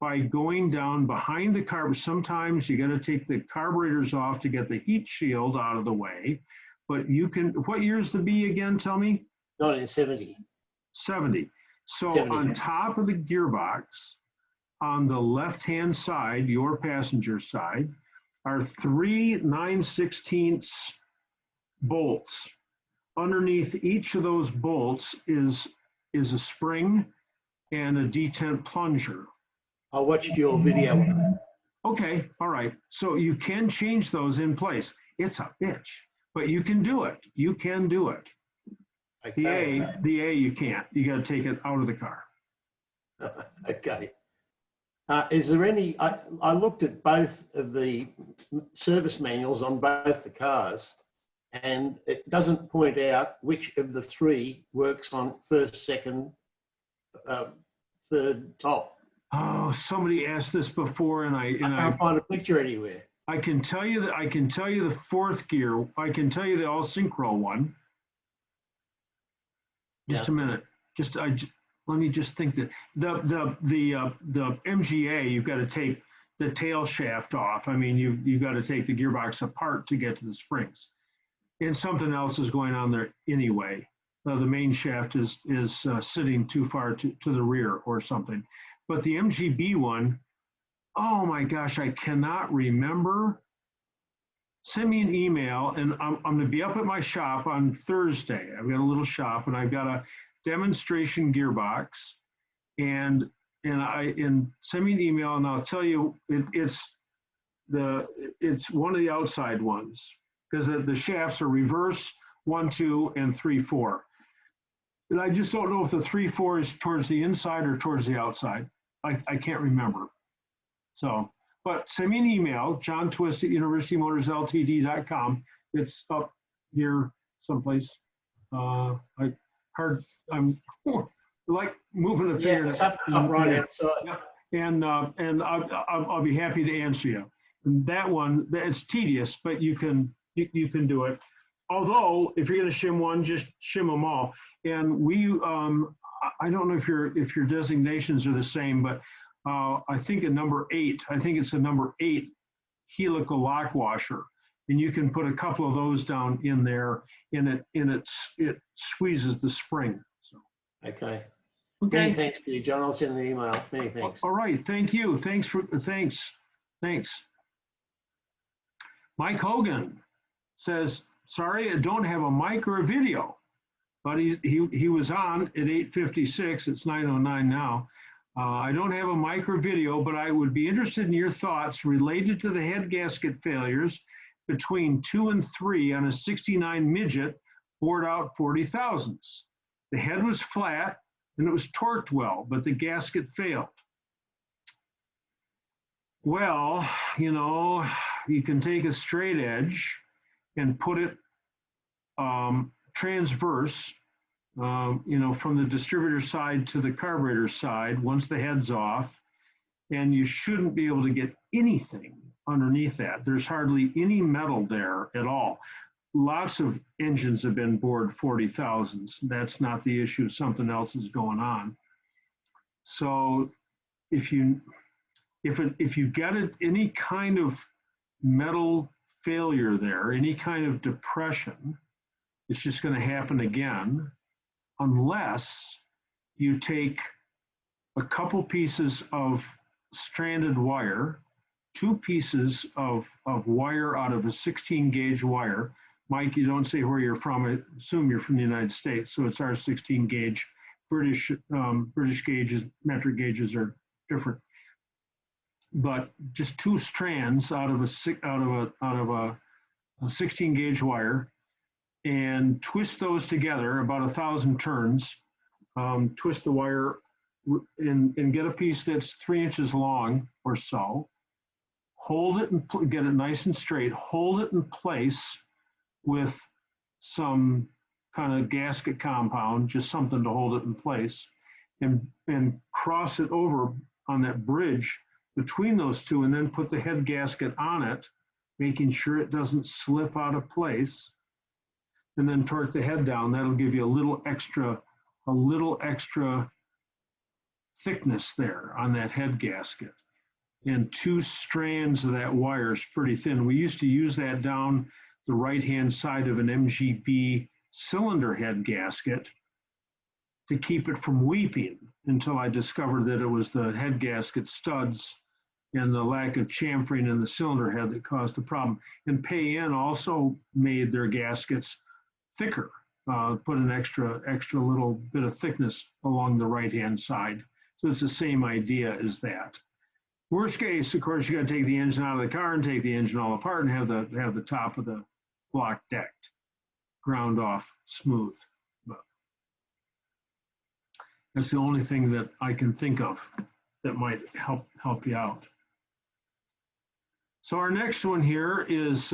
by going down behind the car. Sometimes you got to take the carburetors off to get the heat shield out of the way. But you can, what year is the B again, tell me? 1970. 70. So 70. On top of the gearbox, on the left-hand side, your passenger side, are 3 9/16 bolts. Underneath each of those bolts is a spring and a detent plunger. I watched your video. Okay, all right. So you can change those in place. It's a bitch, but you can do it. You can do it. Okay. The A you can't. You got to take it out of the car. Okay. Is there any, I looked at both of the service manuals on both the cars, and it doesn't point out which of the three works on first, second, third, top. Oh, somebody asked this before, and I can't find a picture anywhere. I can tell you that I can tell you the fourth gear. I can tell you the all synchro one. Just a minute. Let me just think that the MGA, you've got to take the tail shaft off. I mean, you've got to take the gearbox apart to get to the springs, and something else is going on there anyway. The main shaft is sitting too far to the rear or something. But the MGB one, oh my gosh, I cannot remember. Send me an email, and I'm going to be up at my shop on Thursday. I've got a little shop, and I've got a demonstration gearbox, and send me an email, and I'll tell you it's one of the outside ones, because the shafts are reverse 1, 2, and 3, 4. And I just don't know if the 3, 4 is towards the inside or towards the outside. I can't remember. So, but send me an email, johntwist@universitymotorsltd.com. It's up here someplace. I'm like moving the finger. Yeah, it's up right outside. And I'll be happy to answer you. And that one, it's tedious, but you can do it. Although, if you're going to shim one, just shim them all. And I don't know if your designations are the same, but I think a number 8. I think it's a number 8 helical lock washer, and you can put a couple of those down in there, and it squeezes the spring. So. Okay. Many thanks to you, John. I'll send the email. Many thanks. All right. Thank you. Thanks. Mike Hogan says, sorry, I don't have a mic or a video, but he was on at 8:56. It's 9:09 now. I don't have a mic or video, but I would be interested in your thoughts related to the head gasket failures between 2 and 3 on a 69 midget bored out 40 thousandths. The head was flat and it was torqued well, but the gasket failed. Well, you can take a straight edge and put it transverse, from the distributor side to the carburetor side once the head's off, and you shouldn't be able to get anything underneath that. There's hardly any metal there at all. Lots of engines have been bored 40 thousandths. That's not the issue. Something else is going on. So if you get any kind of metal failure there, any kind of depression, it's just going to happen again, unless you take a couple pieces of stranded wire, two pieces of wire out of a 16 gauge wire. Mike, you don't say where you're from. I assume you're from the United States, so it's our 16 gauge. British gauges, metric gauges are different. But just two strands out of a 16 gauge wire, and twist those together about 1,000 turns. Twist the wire and get a piece that's 3 inches long or so. Hold it and get it nice and straight. Hold it in place with some kind of gasket compound, just something to hold it in place, and cross it over on that bridge between those two, and then put the head gasket on it, making sure it doesn't slip out of place, and then torque the head down. That'll give you a little extra thickness there on that head gasket. And two strands of that wire is pretty thin. We used to use that down the right-hand side of an MGB cylinder head gasket to keep it from weeping, until I discovered that it was the head gasket studs and the lack of chamfering in the cylinder head that caused the problem. And Pay-In also made their gaskets thicker, put an extra little bit of thickness along the right-hand side. So it's the same idea as that. Worst case, of course, you got to take the engine out of the car and take the engine all apart and have the top of the block decked, ground off smooth. But that's the only thing that I can think of that might help you out. So our next one here is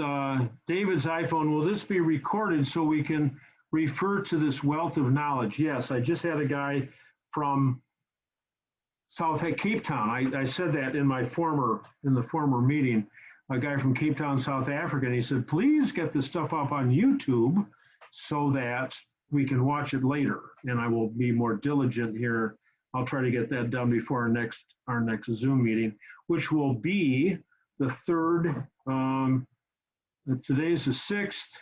David's iPhone. Will this be recorded so we can refer to this wealth of knowledge? Yes, I just had a guy from Cape Town. I said that in the former meeting. A guy from Cape Town, South Africa, and he said, please get this stuff up on YouTube so that we can watch it later. And I will be more diligent here. I'll try to get that done before our next Zoom meeting, which will be the 3rd. Today's the 6th.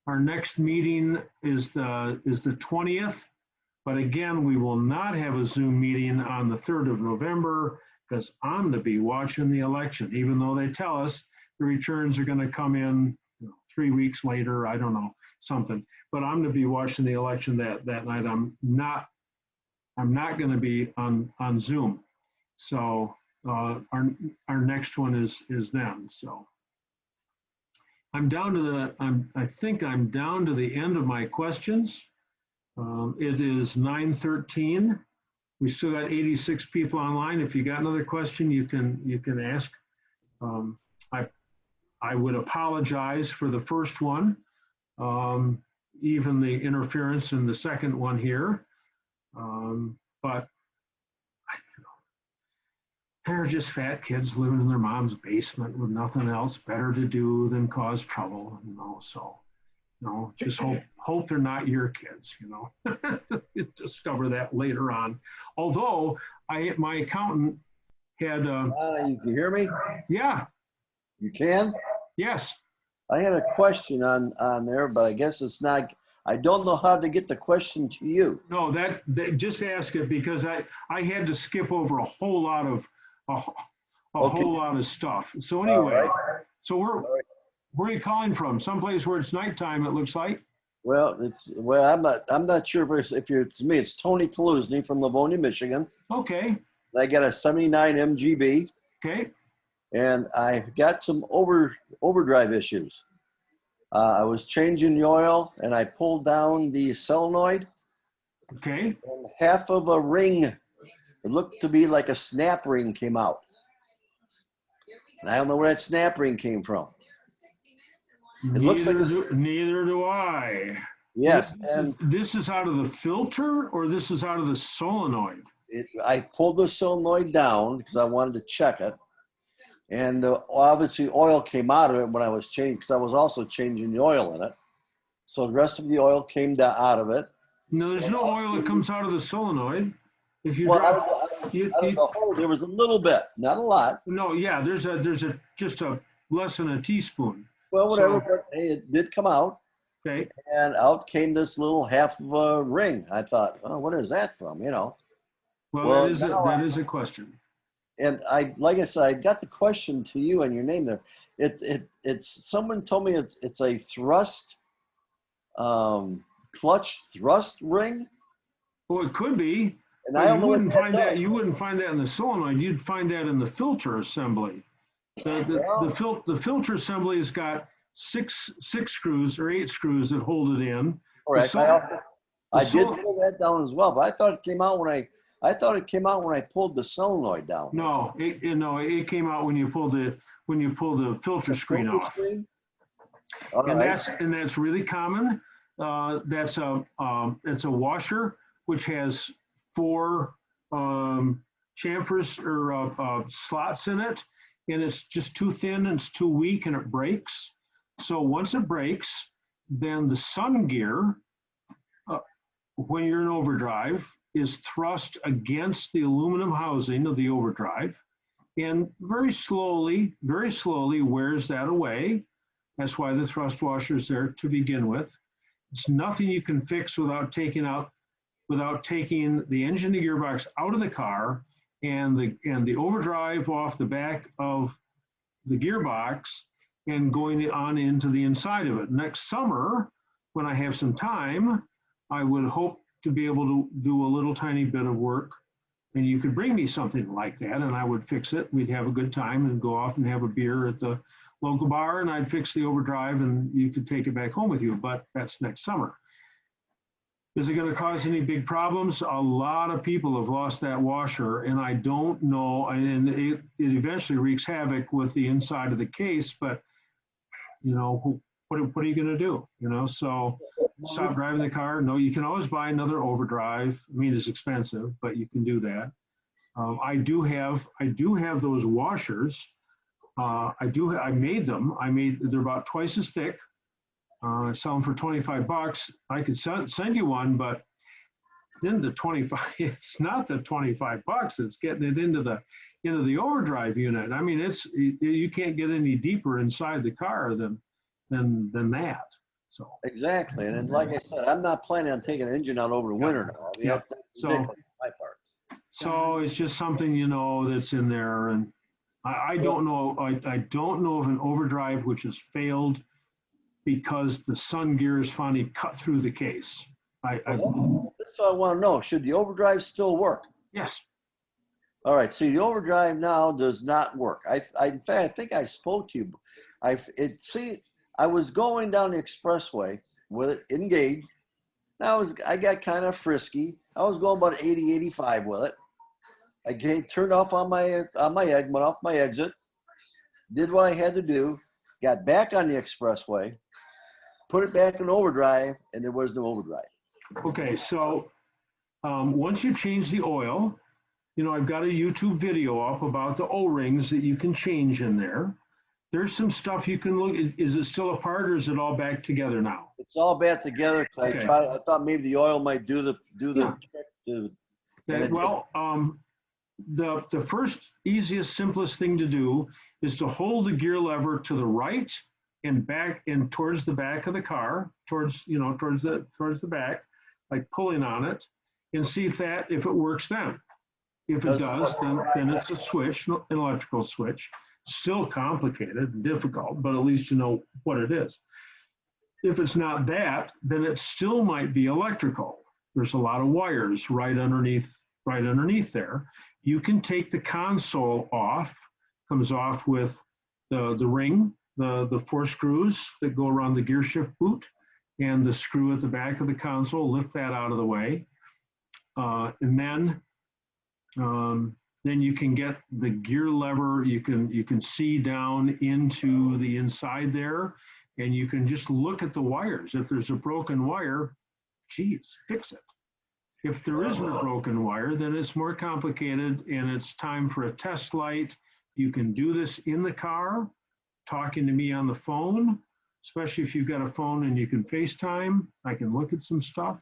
Our next meeting is the 20th. But again, we will not have a Zoom meeting on the 3rd of November because I'm to be watching the election, even though they tell us the returns are going to come in 3 weeks later. I don't know, something. But I'm to be watching the election that night. I'm not going to be on Zoom. So our next one is then. So I'm down to I think I'm down to the end of my questions. It is 9:13. We still got 86 people online. If you got another question, you can ask. I would apologize for the first one, even the interference in the second one here. But they're just fat kids living in their mom's basement with nothing else better to do than cause trouble, so. Just hope they're not your kids, Discover that later on. Although my accountant had. You can hear me? Yeah. You can? Yes. I had a question on there, but I guess it's not. I don't know how to get the question to you. No, that just ask it, because I had to skip over a whole lot of whole lot of stuff. So anyway, so where are you calling from? Someplace where it's nighttime, it looks like. Well, I'm not sure if it's me. It's Tony Kaluzny from Livonia, Michigan. Okay. I got a 79 MGB. Okay. And I've got some overdrive issues. I was changing the oil and I pulled down the solenoid. Okay. And half of a ring, it looked to be like a snap ring, came out. And I don't know where that snap ring came from. It looks like neither do I. Yes, and this is out of the filter, or this is out of the solenoid? I pulled the solenoid down because I wanted to check it, and obviously oil came out of it when I was changing, because I was also changing the oil in it. So the rest of the oil came out of it. No, there's no oil that comes out of the solenoid. If you out of the hole, there was a little bit, not a lot. No, yeah, there's just a less than a teaspoon. Well, whatever, but it did come out. Okay. And out came this little half of a ring. I thought, oh, what is that from, Well, that is a question. And like I said, I got the question to you and your name there. It's someone told me it's a thrust, clutch thrust ring. Well, it could be. And But I don't you know what wouldn't that find that. does. You wouldn't find that in the solenoid. You'd find that in the filter assembly. The filter assembly has got six screws or 8 screws that hold it in. Correct. I did pull that down as well, but I thought it came out when I pulled the solenoid down. No, it came out when you pull the filter screen off. All And right. that's really common. It's a washer which has 4 chamfers or slots in it, and it's just too thin and it's too weak and it breaks. So once it breaks, then the sun gear, when you're in overdrive, is thrust against the aluminum housing of the overdrive, and very slowly wears that away. That's why the thrust washer is there to begin with. It's nothing you can fix without taking the engine and gearbox out of the car and the overdrive off the back of the gearbox and going on into the inside of it. Next summer, when I have some time, I would hope to be able to do a little tiny bit of work, and you could bring me something like that and I would fix it. We'd have a good time and go off and have a beer at the local bar, and I'd fix the overdrive and you could take it back home with you, but that's next summer. Is it going to cause any big problems? A lot of people have lost that washer, and I don't know, and it eventually wreaks havoc with the inside of the case, but what are you going to do? So stop driving the car. No, you can always buy another overdrive. I mean, it's expensive, but you can do that. I do have those washers. I made them. They're about twice as thick. I sell them for $25. I could send you one, but then the 25, it's not the $25. It's getting it into the overdrive unit. I mean, you can't get any deeper inside the car than that. So exactly, and like I said, I'm not planning on taking the engine out over the winter now. I mean, that's ridiculous on my part. So it's just something that's in there, and I don't know. I don't know of an overdrive which has failed because the sun gear is finally cut through the case. That's what I want to know. Should the overdrive still work? Yes. All right. See, the overdrive now does not work. In fact, I think I spoke to you. I was going down the expressway with it engaged. I got kind of frisky. I was going about 80, 85 with it. I turned off on my egg, went off my exit, did what I had to do, got back on the expressway, put it back in overdrive, and there was no overdrive. Okay, so once you change the oil, I've got a YouTube video up about the O-rings that you can change in there. There's some stuff you can look. Is it still apart, or is it all back together now? It's all back together. Okay. I thought maybe the oil might do the trick. The first easiest, simplest thing to do is to hold the gear lever to the right and back and towards the back of the car, towards the back, like pulling on it, and see if it works then. If it does, then it's a switch, an electrical switch. Still complicated and difficult, but at least you know what it is. If it's not that, then it still might be electrical. There's a lot of wires right underneath there. You can take the console off, comes off with the ring, the 4 screws that go around the gear shift boot, and the screw at the back of the console. Lift that out of the way, and then you can get the gear lever. You can see down into the inside there, and you can just look at the wires. If there's a broken wire, geez, fix it. If there isn't a broken wire, then it's more complicated and it's time for a test light. You can do this in the car, talking to me on the phone, especially if you've got a phone and you can FaceTime. I can look at some stuff,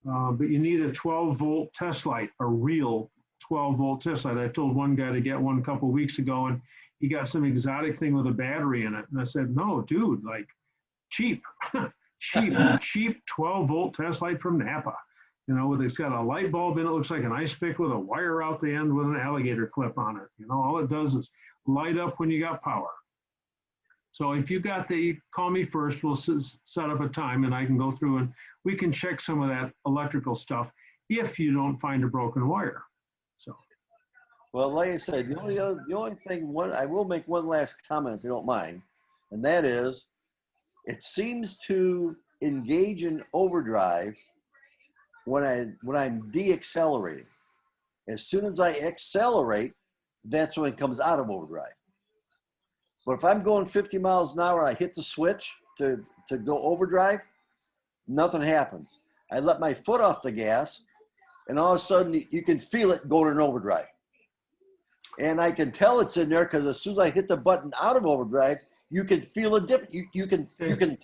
but you need a 12-volt test light, a real 12-volt test light. I told one guy to get one a couple of weeks ago, and he got some exotic thing with a battery in it. And I said, no, dude, like cheap 12-volt test light from Napa. You know, it's got a light bulb in it, looks like an ice pick with a wire out the end with an alligator clip on it. You know, all it does is light up when you got power. So if you got call me first, we'll set up a time and I can go through and we can check some of that electrical stuff if you don't find a broken wire. So. Well, like I said, the only thing, I will make one last comment if you don't mind, and that is, it seems to engage in overdrive when I'm deaccelerating. As soon as I accelerate, that's when it comes out of overdrive. But if I'm going 50 miles an hour, I hit the switch to go overdrive, nothing happens. I let my foot off the gas, and all of a sudden you can feel it going in overdrive. And I can tell it's in there because as soon as I hit the button out of overdrive, you can feel a difference. You can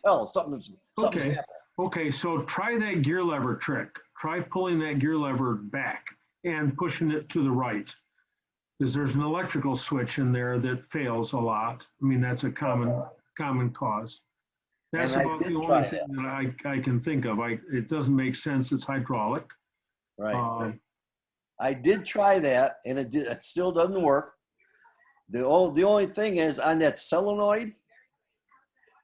tell something's happening. Okay, so try that gear lever trick. Try pulling that gear lever back and pushing it to the right. Because there's an electrical switch in there that fails a lot. I mean, that's a common cause. That's about the only thing that I can think of. It doesn't make sense. It's hydraulic. Right. I did try that, and it still doesn't work. The only thing is on that solenoid.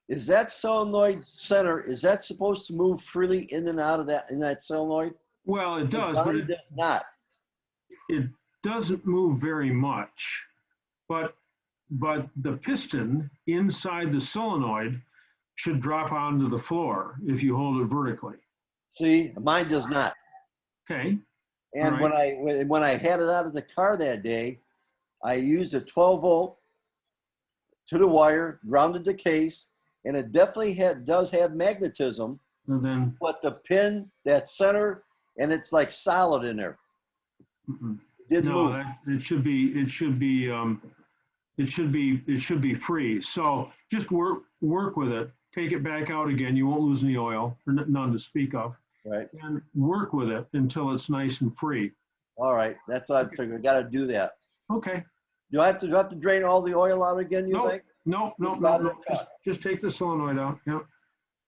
Is that solenoid center? Is that supposed to move freely in and out of that solenoid? Well, it does, but it does not. It doesn't move very much, but the piston inside the solenoid should drop onto the floor if you hold it vertically. See, mine does not. Okay. And right. when I had it out of the car that day, I used a 12 volt to the wire, grounded the case, and it definitely does have magnetism. And then, but the pin, that center, and it's like solid in there. Didn't move. It should be free. So just work with it. Take it back out again. You won't lose any oil, or none to speak of. Right. And work with it until it's nice and free. All right. That's what I figured. I got to do that. Okay. Do I have to drain all the oil out again, you think? No. Just take the solenoid out. Yeah.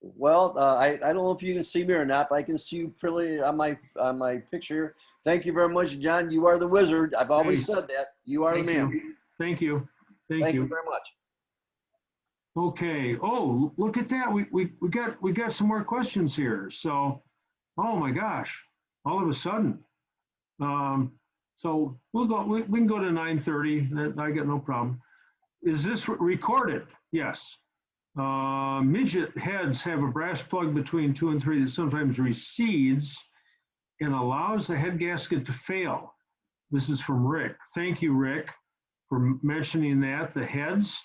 Well, I don't know if you can see me or not, but I can see you pretty on my picture. Thank you very much, John. You are the wizard. I've always said that. You are the man. Thank you. Thank you very much. Okay. Oh, look at that. We got some more questions here. So, oh my gosh, all of a sudden. So we'll go. We can go to 9:30. I got no problem. Is this recorded? Yes. Midget heads have a brass plug between 2 and 3 that sometimes recedes and allows the head gasket to fail. This is from Rick. Thank you, Rick, for mentioning that. The heads.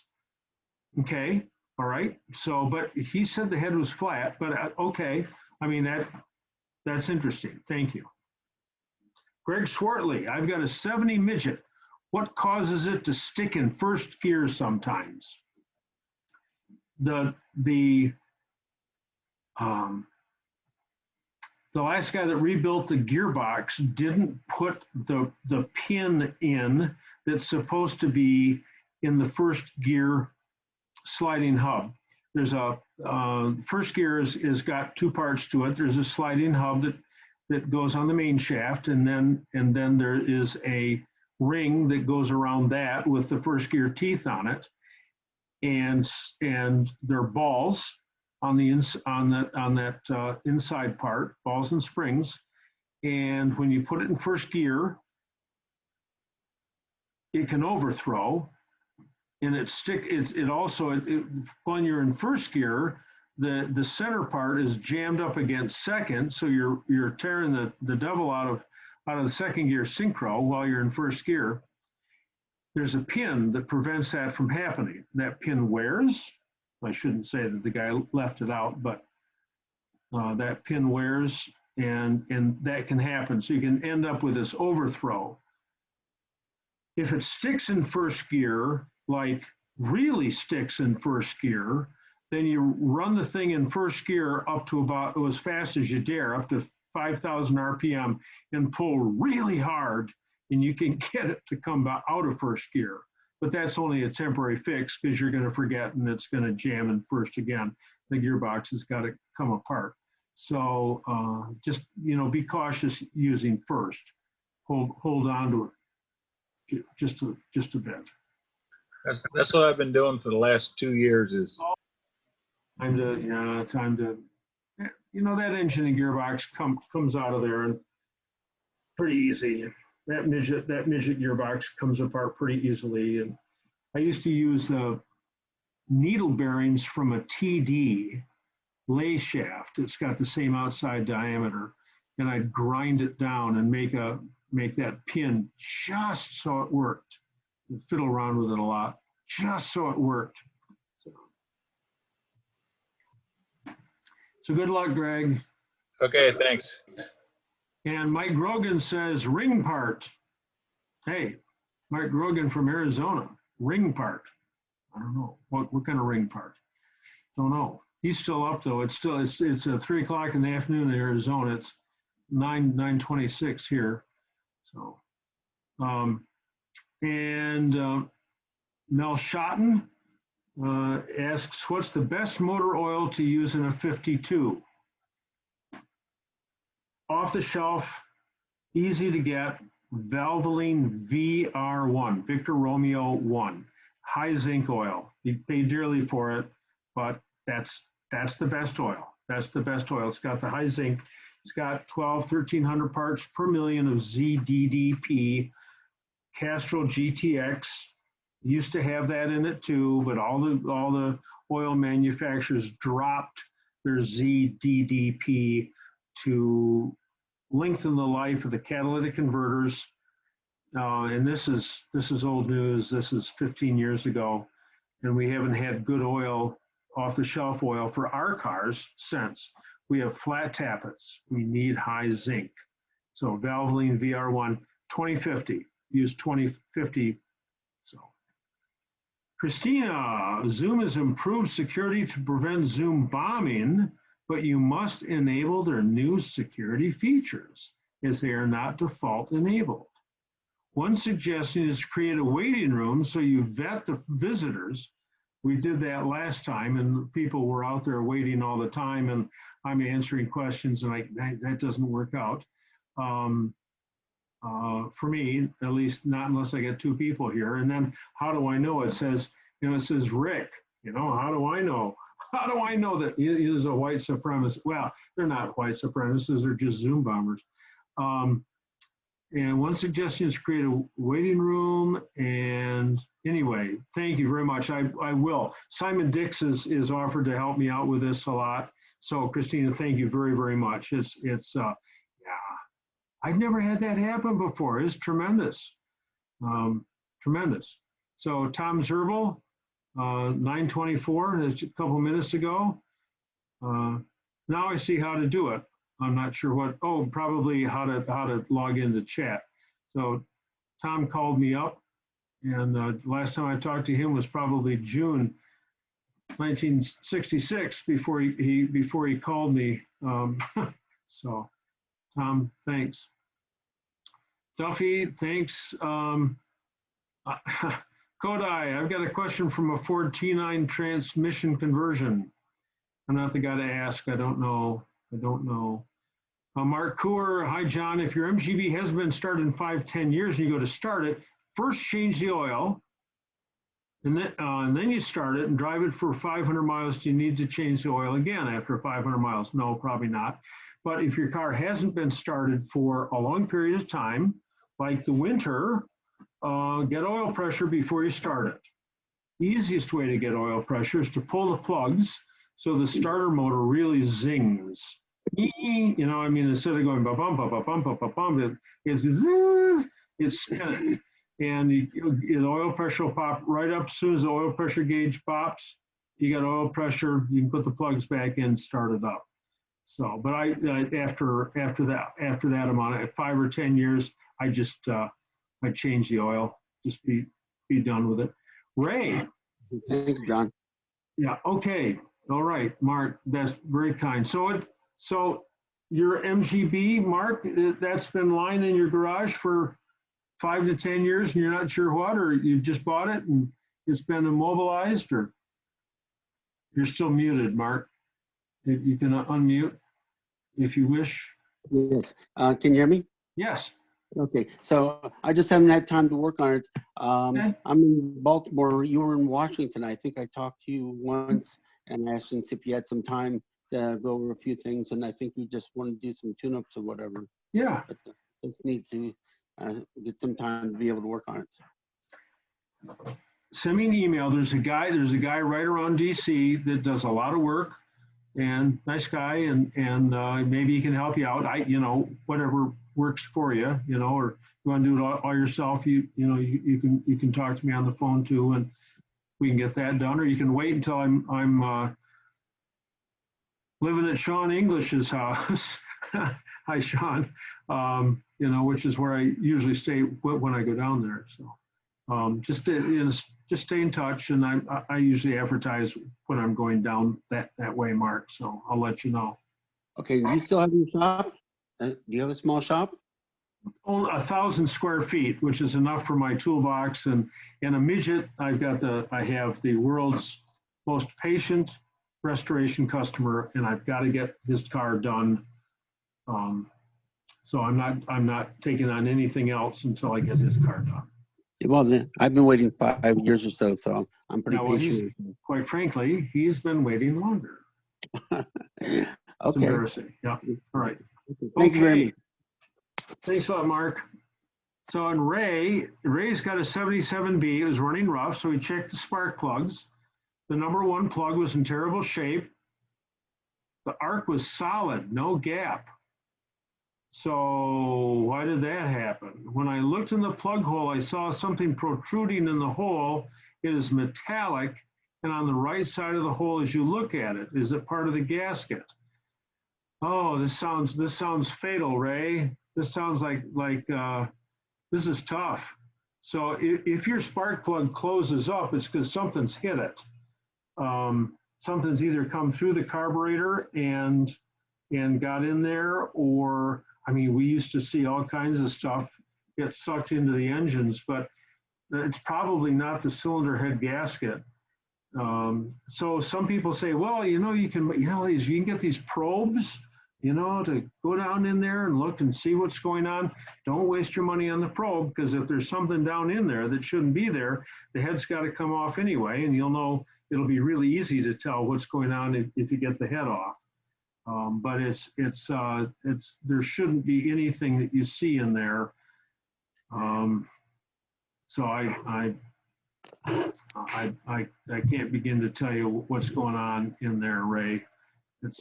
Okay. All right. So, but he said the head was flat, but okay. I mean, that's interesting. Thank you. Greg Swartley, I've got a 70 midget. What causes it to stick in first gear sometimes? The last guy that rebuilt the gearbox didn't put the pin in that's supposed to be in the first gear sliding hub. There's a first gear is got 2 parts to it. There's a sliding hub that goes on the main shaft, and then there is a ring that goes around that with the first gear teeth on it, and there are balls on that inside part, balls and springs, and when you put it in first gear, it can overthrow, and when you're in first gear, the center part is jammed up against second, so you're tearing the devil out of the second gear synchro while you're in first gear. There's a pin that prevents that from happening. That pin wears. I shouldn't say that the guy left it out, but that pin wears, and that can happen. So you can end up with this overthrow. If it sticks in first gear, like really sticks in first gear, then you run the thing in first gear up to about as fast as you dare, up to 5,000 RPM, and pull really hard, and you can get it to come out of first gear. But that's only a temporary fix because you're going to forget and it's going to jam in first again. The gearbox has got to come apart. So just, be cautious using first. Hold on to it just a bit. That's what I've been doing for the last 2 years is. Time to, that engine and gearbox comes out of there and pretty easy. That midget gearbox comes apart pretty easily. And I used to use the needle bearings from a TD lay shaft. It's got the same outside diameter, and I'd grind it down and make that pin just so it worked. And fiddle around with it a lot, just so it worked. So good luck, Greg. Okay, thanks. And Mike Grogan says ring part. Hey, Mike Grogan from Arizona, ring part. I don't know what kind of ring part. Don't know. He's still up though. It's 3 o'clock in the afternoon in Arizona. It's 9:26 here. So, Mel Schotten asks, what's the best motor oil to use in a 52? Off the shelf, easy to get, Valvoline VR1, Victor Romeo 1, high zinc oil. You pay dearly for it, but that's the best oil. That's the best oil. It's got the high zinc. It's got 1,300 parts per million of ZDDP. Castrol GTX used to have that in it too, but all the oil manufacturers dropped their ZDDP to lengthen the life of the catalytic converters. And this is old news. This is 15 years ago, and we haven't had good oil, off-the-shelf oil for our cars since. We have flat tappets. We need high zinc. So Valvoline VR1 2050. Use 2050. So Christina, Zoom has improved security to prevent Zoom bombing, but you must enable their new security features as they are not default enabled. One suggestion is create a waiting room so you vet the visitors. We did that last time, and people were out there waiting all the time, and I'm answering questions, and that doesn't work out. For me, at least not unless I get 2 people here. And then how do I know? It says Rick, how do I know? How do I know that he is a white supremacist? Well, they're not white supremacists, they're just Zoom bombers. And one suggestion is create a waiting room. And anyway, thank you very much. I will. Simon Dix is offered to help me out with this a lot. So Christina, thank you very, very much. Yeah, I've never had that happen before. It's tremendous. Tremendous. So Tom Zerbel, 9:24, that's a couple minutes ago. Now I see how to do it. I'm not sure what, probably how to log into chat. So Tom called me up, and the last time I talked to him was probably June 1966 before he called me. So Tom, thanks. Duffy, thanks. Kodai, I've got a question from a Ford T9 transmission conversion. I'm not the guy to ask. I don't know. Mark Coor, hi John. If your MGB hasn't been started in 5-10 years and you go to start it, first change the oil, and then you start it and drive it for 500 miles. Do you need to change the oil again after 500 miles? No, probably not. But if your car hasn't been started for a long period of time, like the winter, get oil pressure before you start it. Easiest way to get oil pressure is to pull the plugs so the starter motor really zings. Instead of going ba-bum, ba-bum, ba-bum, it's zzz, it's spinning. And the oil pressure will pop right up. As soon as the oil pressure gauge pops, you got oil pressure, you can put the plugs back in, start it up. So, but after that amount of 5 or 10 years, I just I change the oil, just be done with it. Ray. Thank you, John. Yeah. Okay. All right, Mark. That's very kind. So your MGB, Mark, that's been lying in your garage for 5 to 10 years, and you're not sure what, or you just bought it and it's been immobilized, or you're still muted, Mark. You can unmute. if you wish. Yes. Can you hear me? Yes. Okay. So I just haven't had time to work on it. Okay. I'm in Baltimore. You were in Washington. I think I talked to you once and asked if you had some time to go over a few things. And I think we just want to do some tune-ups or whatever. Yeah. But just need to get some time to be able to work on it. Send me an email. There's a guy right around DC that does a lot of work, and nice guy, and maybe he can help you out. Whatever works for you, or you want to do it all yourself, you can talk to me on the phone too, and we can get that done. Or you can wait until I'm living at Sean English's house. Hi, Sean. Which is where I usually stay when I go down there. So just stay in touch, and I usually advertise when I'm going down that way, Mark. So I'll let you know. Okay. Do you still have your shop? Do you have a small shop? Only 1,000 square feet, which is enough for my toolbox and a midget. I have the world's most patient restoration customer, and I've got to get his car done. So I'm not taking on anything else until I get his car done. Well, I've been waiting 5 years or so I'm pretty patient. Quite frankly, he's been waiting longer. It's Okay. embarrassing. Yeah. All right. Thank you very much. Thanks a lot, Mark. So in Ray's got a 77B. It was running rough, so he checked the spark plugs. The number one plug was in terrible shape. The arc was solid, no gap. So why did that happen? When I looked in the plug hole, I saw something protruding in the hole. It is metallic, and on the right side of the hole as you look at it, is it part of the gasket? Oh, this sounds fatal, Ray. This sounds like this is tough. So if your spark plug closes up, it's because something's hit it. Something's either come through the carburetor and got in there, or we used to see all kinds of stuff get sucked into the engines, but it's probably not the cylinder head gasket. So some people say, well, you can get these probes, to go down in there and look and see what's going on. Don't waste your money on the probe, because if there's something down in there that shouldn't be there, the head's got to come off anyway, and you'll know it'll be really easy to tell what's going on if you get the head off. But there shouldn't be anything that you see in there. So I can't begin to tell you what's going on in there, Ray. It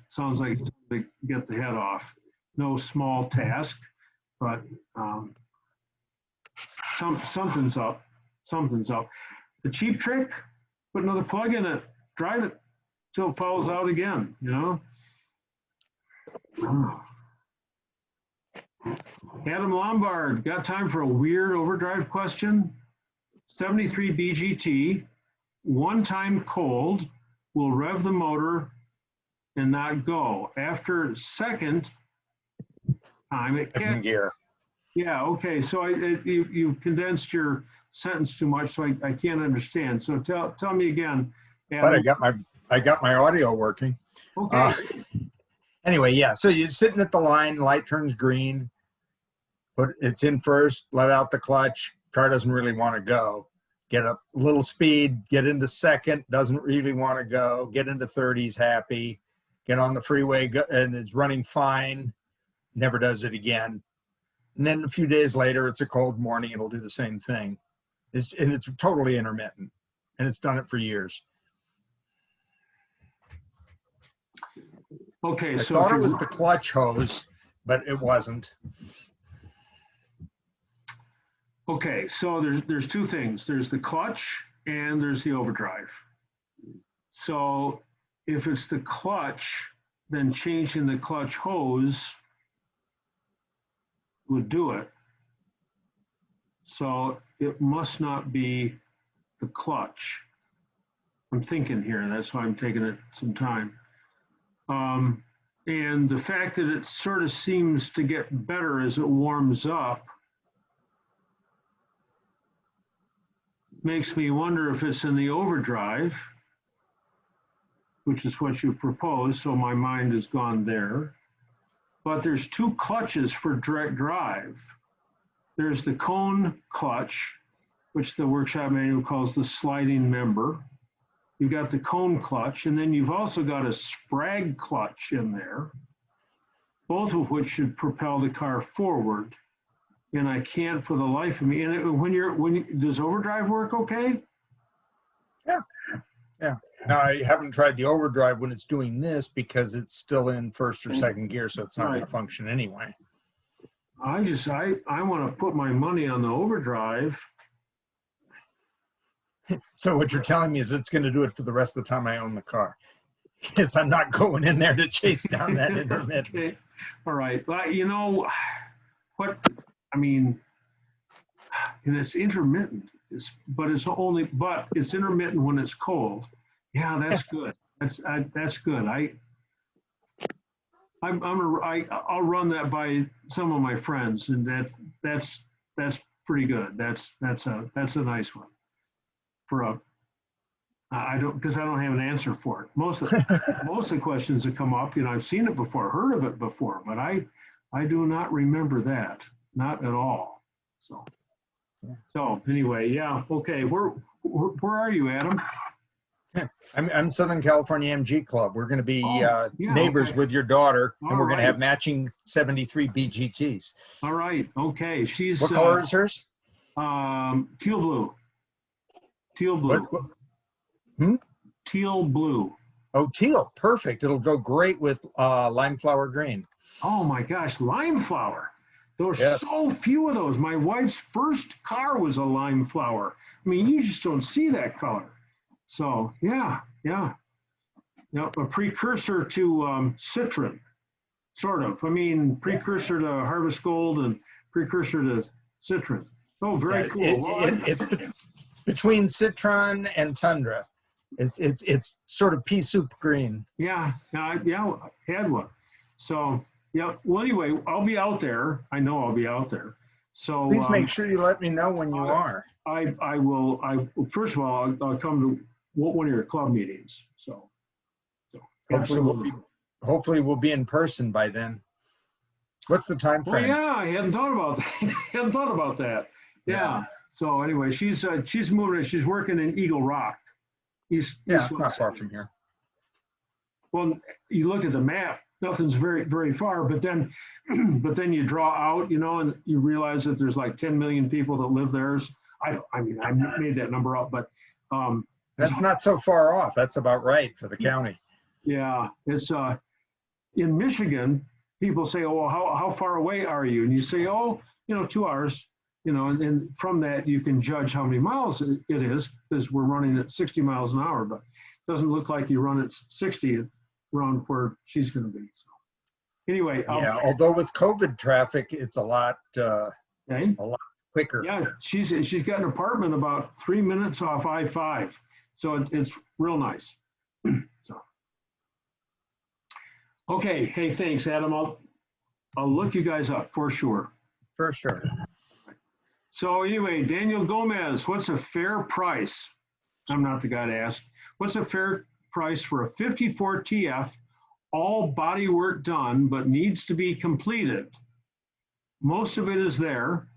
sounds like it's to get the head off. No small task, but something's up. Something's up. The cheap trick: put another plug in it, drive it till it falls out again. Adam Lombard, got time for a weird overdrive question? 73 BGT, one time cold, will rev the motor and not go. After second time, it can't. Gear. Yeah, okay, so you condensed your sentence too much, so I can't understand. So tell me again, Adam. But I got my audio working. Okay. Anyway, yeah, so you're sitting at the line, light turns green, it's in first, let out the clutch, car doesn't really want to go. Get a little speed, get into second, doesn't really want to go, get into third, he's happy, get on the freeway, and it's running fine, never does it again. And then a few days later, it's a cold morning, it'll do the same thing. It's totally intermittent, and it's done it for years. Okay, I so thought it was the clutch hose, but it wasn't. Okay, so there's two things. There's the clutch and there's the overdrive. So if it's the clutch, then changing the clutch hose would do it. So it must not be the clutch. I'm thinking here, that's why I'm taking it some time. And the fact that it sort of seems to get better as it warms up makes me wonder if it's in the overdrive, which is what you proposed, so my mind has gone there. but there's two clutches for direct drive. There's the cone clutch, which the workshop manual calls the sliding member. You've got the cone clutch, and then you've also got a sprag clutch in there, both of which should propel the car forward. And I can't for the life of me. And does overdrive work okay? Yeah. Yeah. Now I haven't tried the overdrive when it's doing this because it's still in first or second gear, so it's not going to function anyway. I want to put my money on the overdrive. So what you're telling me is it's going to do it for the rest of the time I own the car. Because I'm not going in there to chase down that intermittent. Okay. All right. Well, you know what? I mean, and it's intermittent. But it's intermittent when it's cold. Yeah, that's good. That's good. I'll run that by some of my friends, and that's pretty good. That's a nice one. Because I don't have an answer for it. Most of the questions that come up, I've seen it before, heard of it before, but I do not remember that, not at all. So anyway, yeah, okay. Where are you, Adam? I'm Southern California MG Club. We're going to be neighbors with your daughter, and we're going to have matching 73 BGTs. All right, okay. She's what color is hers? Teal blue. Teal blue. Teal blue. Oh, teal. Perfect. It'll go great with lime flower green. Oh my gosh, lime flower. There's so few of those. My wife's first car was a lime flower. I mean, you just don't see that color. So yeah. A precursor to Citron, sort of. I mean, precursor to Harvest Gold and precursor to Citron. Oh, very cool. It's between Citron and Tundra. It's sort of pea soup green. Yeah, I had one. So yeah. Well, anyway, I'll be out there. I know I'll be out there. So please make sure you let me know when you are. I will. First of all, I'll come to one of your club meetings. So hopefully we'll be in person by then. What's the time frame? Well, yeah, I hadn't thought about that. Yeah. So anyway, she's moving. She's working in Eagle Rock. It's not far from here. Well, you look at the map. Nothing's very, very far. But then you draw out, and you realize that there's like 10 million people that live there. I made that number up, but that's not so far off. That's about right for the county. Yeah, it's in Michigan. People say, "Oh, well, how far away are you?" And you say, "Oh, 2 hours." And from that you can judge how many miles it is, because we're running at 60 miles an hour, but it doesn't look like you run at 60 around where she's going to be. So anyway, although with COVID traffic, it's a lot quicker. Yeah, she's got an apartment about 3 minutes off I-5, so it's real nice. So okay, hey, thanks, Adam. I'll look you guys up for sure. For sure. So anyway, Daniel Gomez, what's a fair price? I'm not the guy to ask. What's a fair price for a 54 TF, all body work done, but needs to be completed? Most of it is there.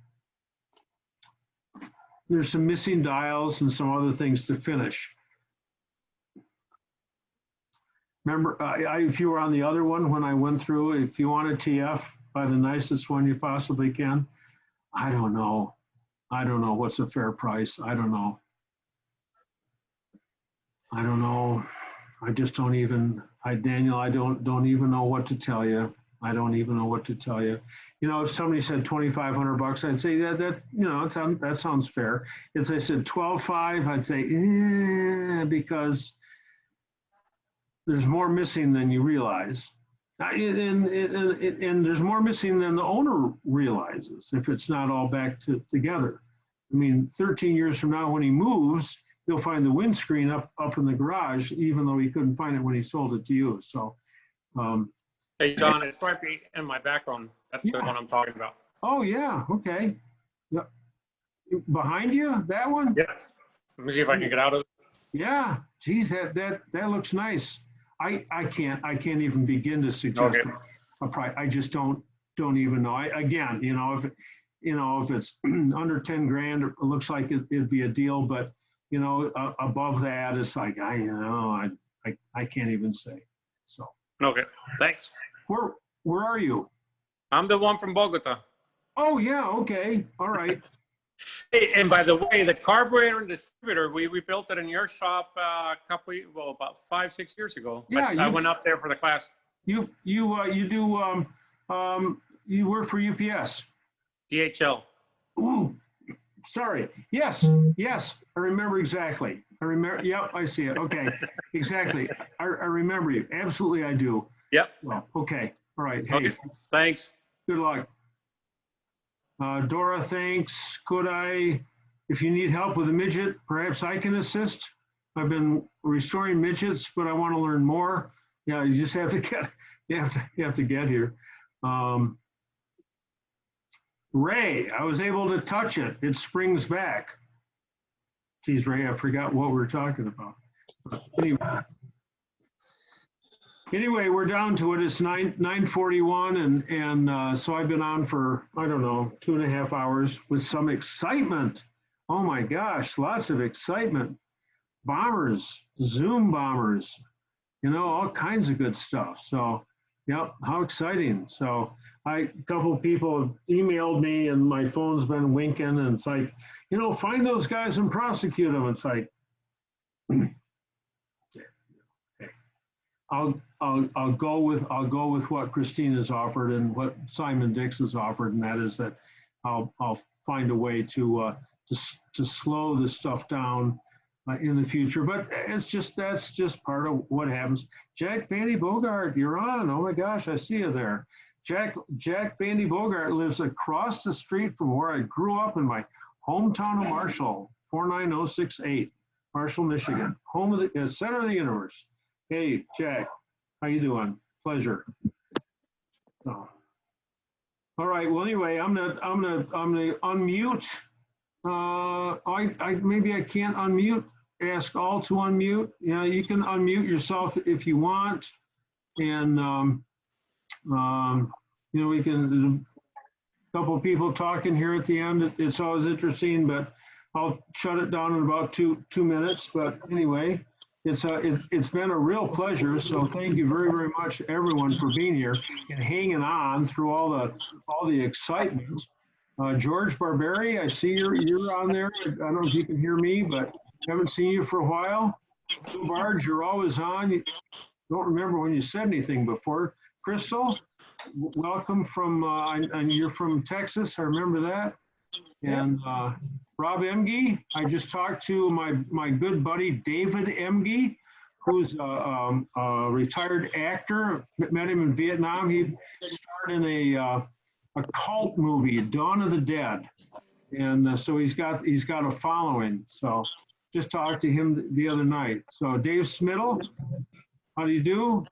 There's some missing dials and some other things to finish. Remember, if you were on the other one when I went through, if you want a TF, buy the nicest one you possibly can. I don't know. What's a fair price. I don't know. I just don't even, Daniel, I don't even know what to tell you. I don't even know what to tell you. If somebody said $2,500, I'd say that sounds fair. If they said $12,500, I'd say, because there's more missing than you realize. And there's more missing than the owner realizes if it's not all back together. I mean, 13 years from now when he moves, he'll find the windscreen up in the garage, even though he couldn't find it when he sold it to you. So, hey, John, it's right in my background. That's the one I'm talking about. Oh, yeah. Okay. Yeah. Behind you, that one? Yeah. Let me see if I can get out of it. Yeah. Geez, that looks nice. I can't even begin to suggest. Okay. I just don't even know. Again, if it's under 10 grand, it looks like it'd be a deal, but above that, it's like, I can't even say. So. Okay, thanks. Where are you? I'm the one from Bogota. Oh yeah, okay, all right. Hey, and by the way, the carburetor and distributor, we built it in your shop about 5-6 years ago. Yeah, I went up there for the class. You work for UPS. DHL. Ooh, sorry. Yes, I remember exactly. Yep, I see it. Okay, exactly. I remember you. Absolutely, I do. Yep. Well, okay, all right. Hey, Okay, thanks. good luck. Dora, thanks. If you need help with a midget, perhaps I can assist. I've been restoring midgets, but I want to learn more. Yeah, you just have to get, you have to get here. Ray, I was able to touch it. It springs back. Geez, Ray, I forgot what we were talking about. But anyway, we're down to it. It's 9:41, and so I've been on for, I don't know, 2.5 hours with some excitement. Oh my gosh, lots of excitement. Bombers, Zoom bombers, all kinds of good stuff. So, yep, how exciting. So a couple of people have emailed me and my phone's been winking, and it's like, find those guys and prosecute them. It's like, I'll go with what Christina's offered and what Simon Dix has offered, and that is that I'll find a way to slow this stuff down in the future. But that's just part of what happens. Jack Vandy Bogart, you're on. Oh my gosh, I see you there. Jack Vandy Bogart lives across the street from where I grew up in my hometown of Marshall, 49068, Marshall, Michigan, home of the center of the universe. Hey, Jack, how you doing? Pleasure. So, all right. Well, anyway, I'm gonna unmute. Maybe I can't unmute. Ask all to unmute. Yeah, you can unmute yourself if you want, and we can. There's a couple of people talking here at the end. It's always interesting, but I'll shut it down in about two minutes. But anyway. It's been a real pleasure. So thank you very, very much, everyone, for being here and hanging on through all the excitement. George Barberi, I see you're on there. I don't know if you can hear me, but haven't seen you for a while. Barge, you're always on. Don't remember when you said anything before. Crystal, welcome from, and you're from Texas. I remember that. And Rob Emge, I just talked to my good buddy David Emge, who's a retired actor. Met him in Vietnam. He starred in a cult movie, Dawn of the Dead, and so he's got a following. So just talked to him the other night. So Dave Smittle, how do you do?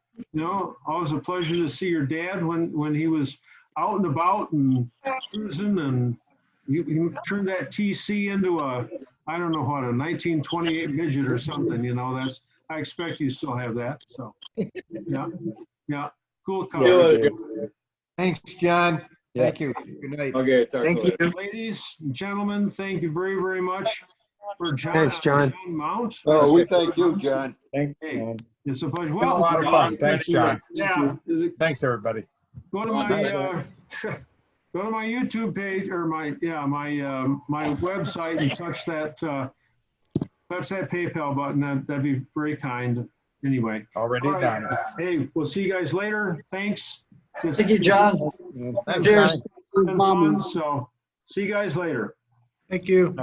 Always a pleasure to see your dad when he was out and about and cruising, and you turned that TC into a 1928 midget or something. I expect you still have that. So yeah, cool car. Thanks, John. Thank you. Good night. Okay, thank you, ladies and gentlemen. Thank you very, very much for John. Thanks, John. Mount. Oh, we thank you, John. Hey, it's a pleasure. Been a lot of fun. Thanks, John. Yeah. Thanks, everybody. Go to my go to my YouTube page or my website and touch that PayPal button. That'd be very kind. Anyway. Already done. Hey, we'll see you guys later. Thanks. Thank you, John. Cheers. So see you guys later. Thank you.